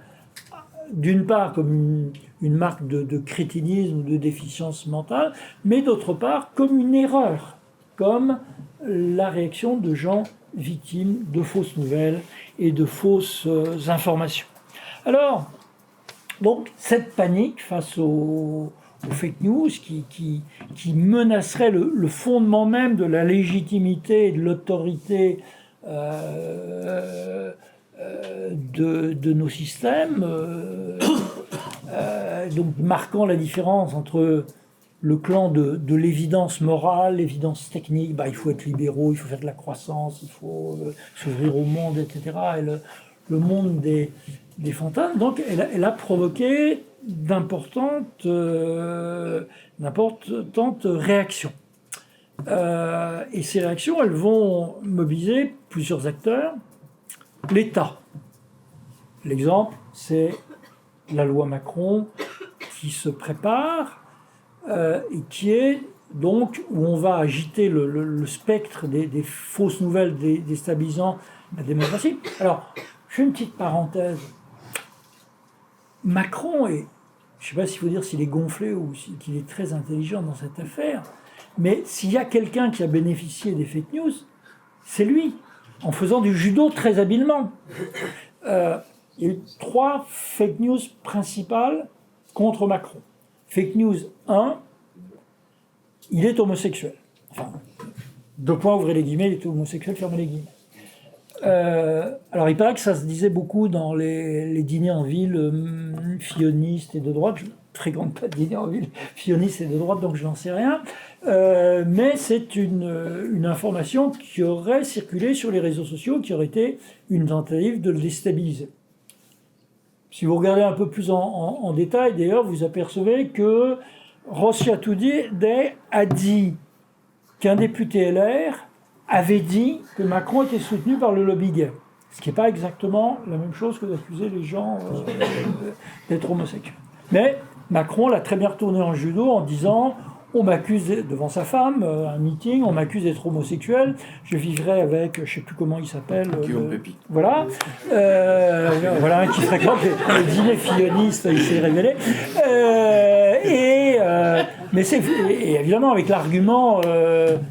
d'une part comme une marque de crétinisme ou de déficience mentale, mais d'autre part comme une erreur, comme la réaction de gens victimes de fausses nouvelles et de fausses informations. Alors, donc, cette panique face aux fake news qui menacerait le fondement même de la légitimité et de l'autorité de nos systèmes, donc marquant la différence entre le clan de l'évidence morale, l'évidence technique, il faut être libéraux, il faut faire de la croissance, il faut s'ouvrir au monde, etc., et le monde des fantasmes. Donc elle a provoqué d'importantes réactions. Et ces réactions, elles vont mobiliser plusieurs acteurs. L'État. L'exemple, c'est la loi Macron qui se prépare et qui est donc où on va agiter le spectre des fausses nouvelles déstabilisant la démocratie. Alors, je fais une petite parenthèse. Macron est, je ne sais pas s'il faut dire s'il est gonflé ou qu'il est très intelligent dans cette affaire, mais s'il y a quelqu'un qui a bénéficié des fake news, c'est lui, en faisant du judo très habilement. Il y a eu 3 fake news principales contre Macron. Fake news 1, il est homosexuel. Enfin, 2 points, ouvrez les guillemets, il est homosexuel, fermez les guillemets. Alors, il paraît que ça se disait beaucoup dans les dîners en ville fillonistes et de droite. Je ne fréquente pas de dîner en ville fillonistes et de droite, donc je n'en sais rien. Mais c'est une information qui aurait circulé sur les réseaux sociaux, qui aurait été une tentative de le déstabiliser. Si vous regardez un peu plus en détail, d'ailleurs, vous apercevez que Rossia Toudé a dit qu'un député LR avait dit que Macron était soutenu par le lobby gay. Ce qui n'est pas exactement la même chose que d'accuser les gens d'être homosexuels. Mais Macron l'a très bien retourné en judo en disant « On m'accuse, devant sa femme, un meeting, on m'accuse d'être homosexuel, je vivrai avec, je ne sais plus comment il s'appelle. » Guillaume Pépi. Voilà. Voilà, qui fréquente les dîners fillonistes, il s'est révélé. Mais c'est évidemment avec l'argument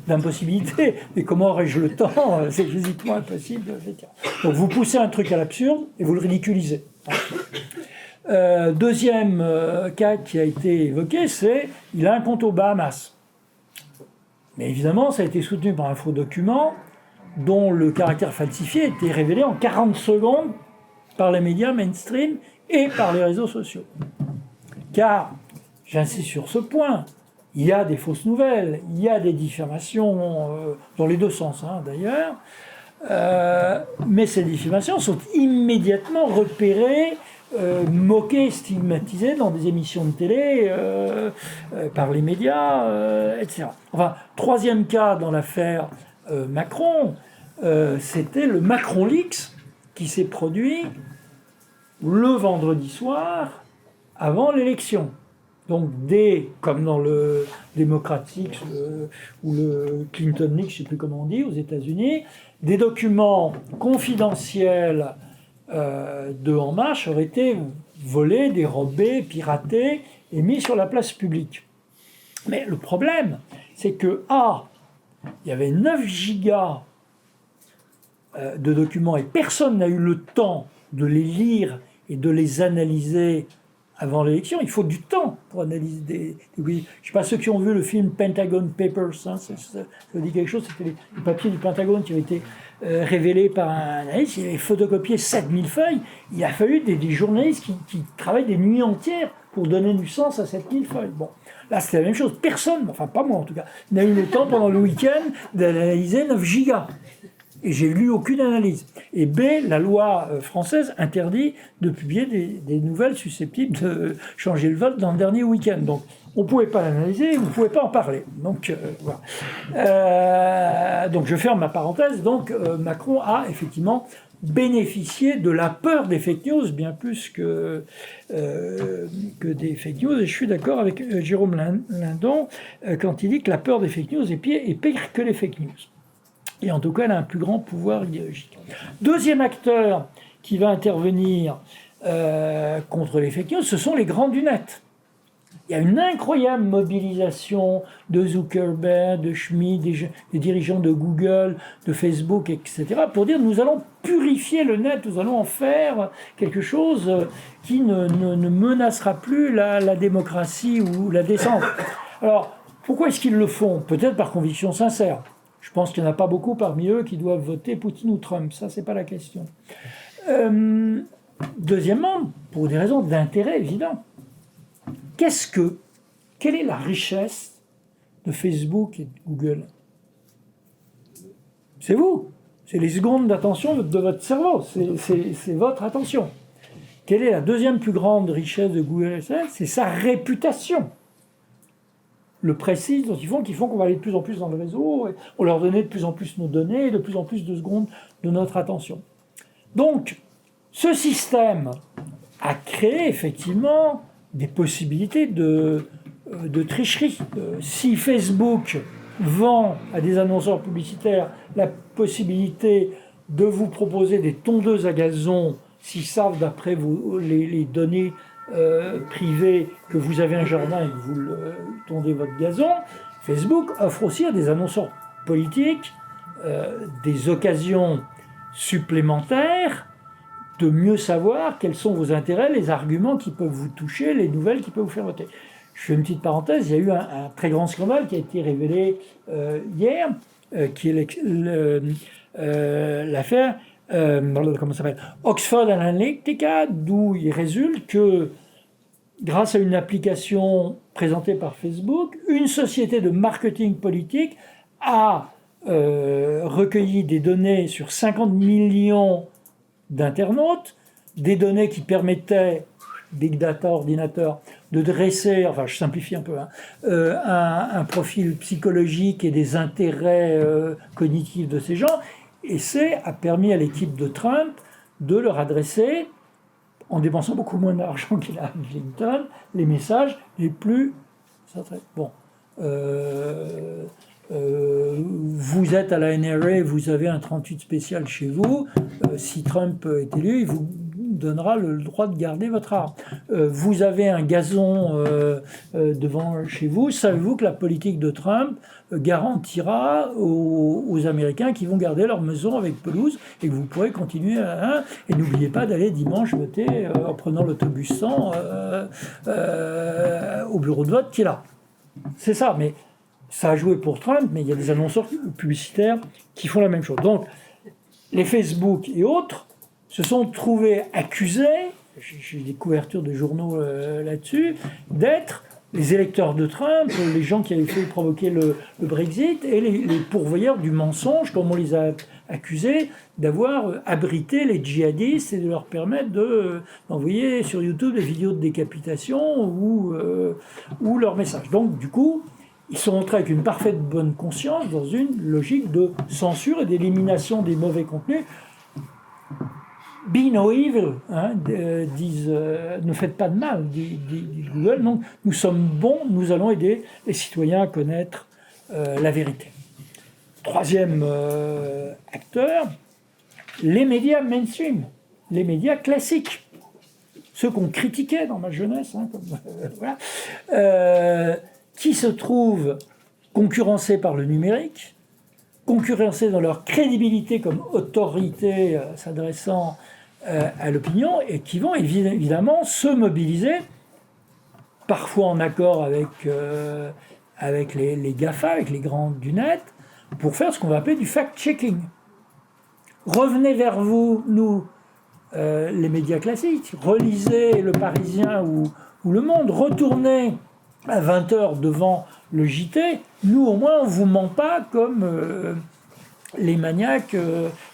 d'impossibilité. Mais comment aurais-je le temps? C'est physiquement impossible. Donc vous poussez un truc à l'absurde et vous le ridiculisez. Deuxième cas qui a été évoqué, c'est il a un compte aux Bahamas. Mais évidemment, ça a été soutenu par un faux document dont le caractère falsifié était révélé en 40 secondes par les médias mainstream et par les réseaux sociaux. Car, j'insiste sur ce point, il y a des fausses nouvelles, il y a des diffamations, dans les deux sens d'ailleurs, mais ces diffamations sont immédiatement repérées, moquées, stigmatisées dans des émissions de télé, par les médias, etc. Enfin, troisième cas dans l'affaire Macron, c'était le Macron Leaks qui s'est produit le vendredi soir avant l'élection. Donc, comme dans le Democratic ou le Clinton Leaks, je ne sais plus comment on dit, aux États-Unis, des documents confidentiels de En Marche auraient été volés, dérobés, piratés et mis sur la place publique. Mais le problème, c'est que, il y avait 9 gigas de documents et personne n'a eu le temps de les lire et de les analyser avant l'élection. Il faut du temps pour analyser des... Je ne sais pas ceux qui ont vu le film Pentagon Papers, ça dit quelque chose, c'était les papiers du Pentagone qui avaient été révélés par un analyste. Il avait photocopié 7000 feuilles. Il a fallu des journalistes qui travaillent des nuits entières pour donner du sens à 7000 feuilles. Bon, là c'était la même chose. Personne, enfin pas moi en tout cas, n'a eu le temps pendant le week-end d'analyser 9 gigas. Et j'ai lu aucune analyse. Et la loi française interdit de publier des nouvelles susceptibles de changer le vote dans le dernier week-end. Donc, on ne pouvait pas l'analyser, vous ne pouvez pas en parler. Donc, voilà. Donc, je ferme ma parenthèse. Donc, Macron a effectivement bénéficié de la peur des fake news, bien plus que des fake news. Et je suis d'accord avec Jérôme Lindon quand il dit que la peur des fake news est pire que les fake news. Et en tout cas, elle a un plus grand pouvoir idéologique. Deuxième acteur qui va intervenir contre les fake news, ce sont les grands du net. Il y a une incroyable mobilisation de Zuckerberg, de Schmidt, des dirigeants de Google, de Facebook, etc., pour dire nous allons purifier le net, nous allons en faire quelque chose qui ne menacera plus la démocratie ou la décence. Alors, pourquoi est-ce qu'ils le font? Peut-être par conviction sincère. Je pense qu'il n'y en a pas beaucoup parmi eux qui doivent voter Poutine ou Trump. Ça, c'est pas la question. Deuxièmement, pour des raisons d'intérêt évident. Quelle est la richesse de Facebook et de Google? C'est vous. C'est les secondes d'attention de votre cerveau. C'est votre attention. Quelle est la deuxième plus grande richesse de Google? C'est sa réputation. le précisent, qui font qu'on va aller de plus en plus dans le réseau, et on leur donnait de plus en plus nos données, de plus en plus de secondes de notre attention. Donc, ce système a créé effectivement des possibilités de tricherie. Si Facebook vend à des annonceurs publicitaires la possibilité de vous proposer des tondeuses à gazon, s'ils savent d'après les données privées que vous avez un jardin et que vous tondez votre gazon, Facebook offre aussi à des annonceurs politiques des occasions supplémentaires de mieux savoir quels sont vos intérêts, les arguments qui peuvent vous toucher, les nouvelles qui peuvent vous faire voter. Je fais une petite parenthèse, il y a eu un très grand scandale qui a été révélé hier, qui est l'affaire comment ça s'appelle, Oxford Analytica, d'où il résulte que, grâce à une application présentée par Facebook, une société de marketing politique a recueilli des données sur 50 millions d'internautes, des données qui permettaient, big data, ordinateur, de dresser, enfin je simplifie un peu, un profil psychologique et des intérêts cognitifs de ces gens, et a permis à l'équipe de Trump de leur adresser, en dépensant beaucoup moins d'argent qu'il a à Clinton, les messages les plus... Bon. Vous êtes à la NRA, vous avez un 38 spécial chez vous. Si Trump est élu, il vous donnera le droit de garder votre arme. Vous avez un gazon devant chez vous. Savez-vous que la politique de Trump garantira aux Américains qui vont garder leur maison avec pelouse et que vous pourrez continuer à... Et n'oubliez pas d'aller dimanche voter en prenant l'autobus 100 au bureau de vote qui est là. C'est ça, mais ça a joué pour Trump, mais il y a des annonceurs publicitaires qui font la même chose. Donc, les Facebook et autres se sont trouvés accusés, j'ai des couvertures de journaux là-dessus, d'être les électeurs de Trump, les gens qui avaient fait provoquer le Brexit, et les pourvoyeurs du mensonge, comme on les a accusés, d'avoir abrité les djihadistes et de leur permettre d'envoyer sur YouTube des vidéos de décapitation ou leurs messages. Donc, du coup, ils sont entrés avec une parfaite bonne conscience dans une logique de censure et d'élimination des mauvais contenus. Be no evil, disent, ne faites pas de mal, dit Google. Donc, nous sommes bons, nous allons aider les citoyens à connaître la vérité. Troisième acteur, les médias mainstream, les médias classiques, ceux qu'on critiquait dans ma jeunesse, qui se trouvent concurrencés par le numérique, concurrencés dans leur crédibilité comme autorité s'adressant à l'opinion, et qui vont évidemment se mobiliser, parfois en accord avec les GAFA, avec les grands du net, pour faire ce qu'on va appeler du fact-checking. Revenez vers nous, les médias classiques, relisez Le Parisien ou Le Monde, retournez à 20h devant le JT, nous au moins on ne vous ment pas comme les maniaques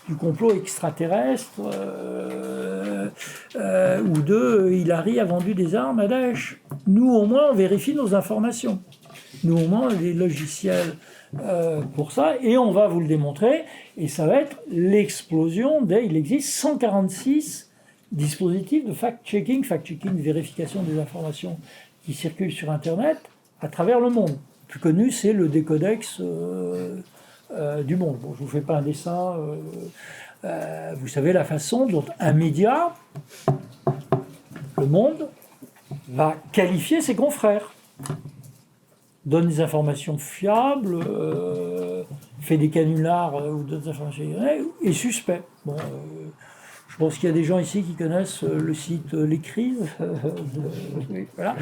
du complot extraterrestre ou de Hillary a vendu des armes à Daesh. Nous au moins on vérifie nos informations. Nous au moins on a des logiciels pour ça, et on va vous le démontrer, et ça va être l'explosion il existe 146 dispositifs de fact-checking, vérification des informations qui circulent sur Internet à travers le monde. Le plus connu, c'est le Décodex du Monde. Bon, je ne vous fais pas un dessin. Vous savez la façon dont un média, Le Monde, va qualifier ses confrères. Donne des informations fiables, fait des canulars ou d'autres informations et suspect. Bon, je pense qu'il y a des gens ici qui connaissent le site Les Crises. Voilà.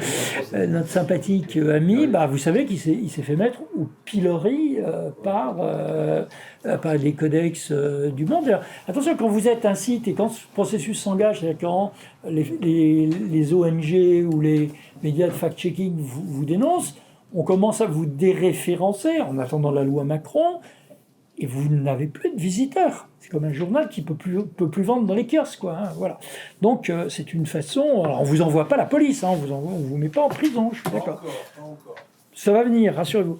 Notre sympathique ami, vous savez qu'il s'est fait mettre au pilori par les codex du Monde. Alors, attention, quand vous êtes un site et quand ce processus s'engage, c'est-à-dire quand les ONG ou les médias de fact-checking vous dénoncent, on commence à vous déréférencer en attendant la loi Macron, et vous n'avez plus de visiteurs. C'est comme un journal qui peut plus vendre dans les kiosques, voilà. Donc c'est une façon. Alors on vous envoie pas la police, on vous met pas en prison, je suis d'accord. Pas encore. Ça va venir, rassurez-vous.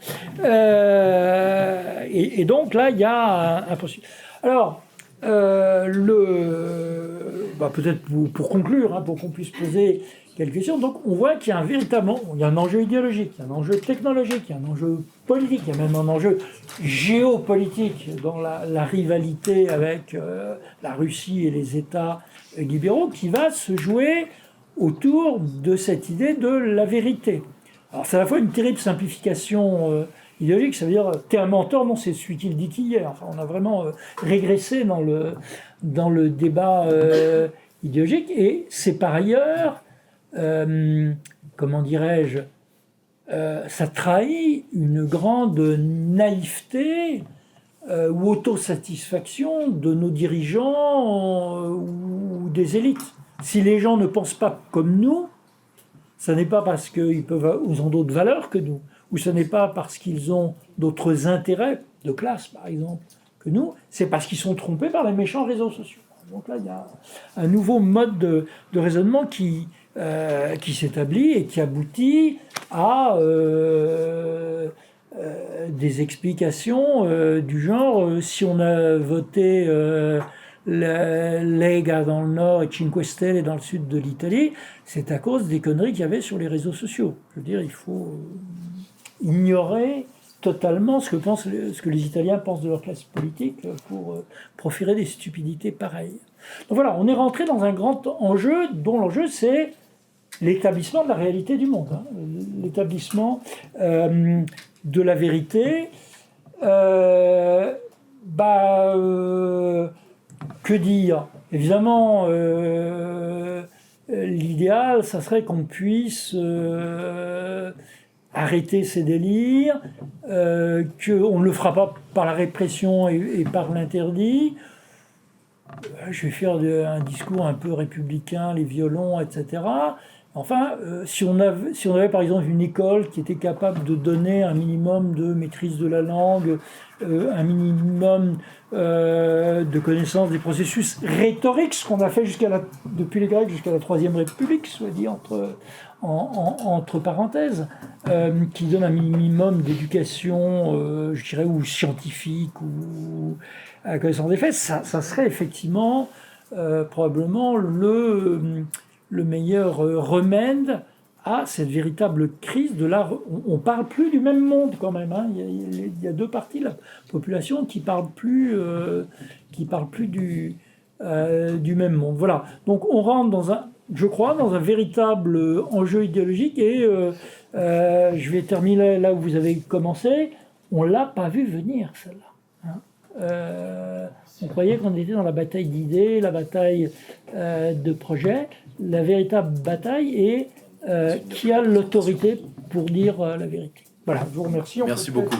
Et donc là, il y a un processus. Alors, peut-être pour conclure, pour qu'on puisse poser quelques questions. Donc, on voit qu'il y a il y a un enjeu idéologique, il y a un enjeu technologique, il y a un enjeu politique, il y a même un enjeu géopolitique dans la rivalité avec la Russie et les États libéraux qui va se jouer autour de cette idée de la vérité. Alors, c'est à la fois une terrible simplification idéologique, ça veut dire t'es un menteur, non, c'est celui qui le dit hier. Enfin, on a vraiment régressé dans le débat idéologique, et c'est par ailleurs, comment dirais-je, ça trahit une grande naïveté ou autosatisfaction de nos dirigeants ou des élites. Si les gens ne pensent pas comme nous, ce n'est pas parce qu'ils ont d'autres valeurs que nous, ou ce n'est pas parce qu'ils ont d'autres intérêts de classe, par exemple, que nous, c'est parce qu'ils sont trompés par les méchants réseaux sociaux. Donc là, il y a un nouveau mode de raisonnement qui s'établit et qui aboutit à des explications du genre si on a voté Lega dans le nord et Cinque Stelle dans le sud de l'Italie, c'est à cause des conneries qu'il y avait sur les réseaux sociaux. Je veux dire, il faut ignorer totalement ce que les Italiens pensent de leur classe politique pour proférer des stupidités pareilles. Donc voilà, on est rentré dans un grand enjeu dont l'enjeu c'est l'établissement de la réalité du monde, l'établissement de la vérité. Que dire? Évidemment, l'idéal, ça serait qu'on puisse arrêter ces délires, qu'on ne le fera pas par la répression et par l'interdit. Je vais faire un discours un peu républicain, les violons, etc. Enfin, si on avait par exemple une école qui était capable de donner un minimum de maîtrise de la langue, un minimum de connaissance des processus rhétoriques, ce qu'on a fait depuis les Grecs jusqu'à la Troisième République, soit dit entre parenthèses, qui donne un minimum d'éducation, je dirais, ou scientifique, ou à connaissance des faits, ça serait effectivement probablement le meilleur remède à cette véritable crise de l'art. On parle plus du même monde quand même. Il y a deux parties de la population qui parlent plus du même monde. Voilà. Donc on rentre je crois, dans un véritable enjeu idéologique, et je vais terminer là où vous avez commencé. On l'a pas vu venir, celle-là. On croyait qu'on était dans la bataille d'idées, la bataille de projets. La véritable bataille est qui a l'autorité pour dire la vérité. Voilà, je vous remercie. Merci beaucoup.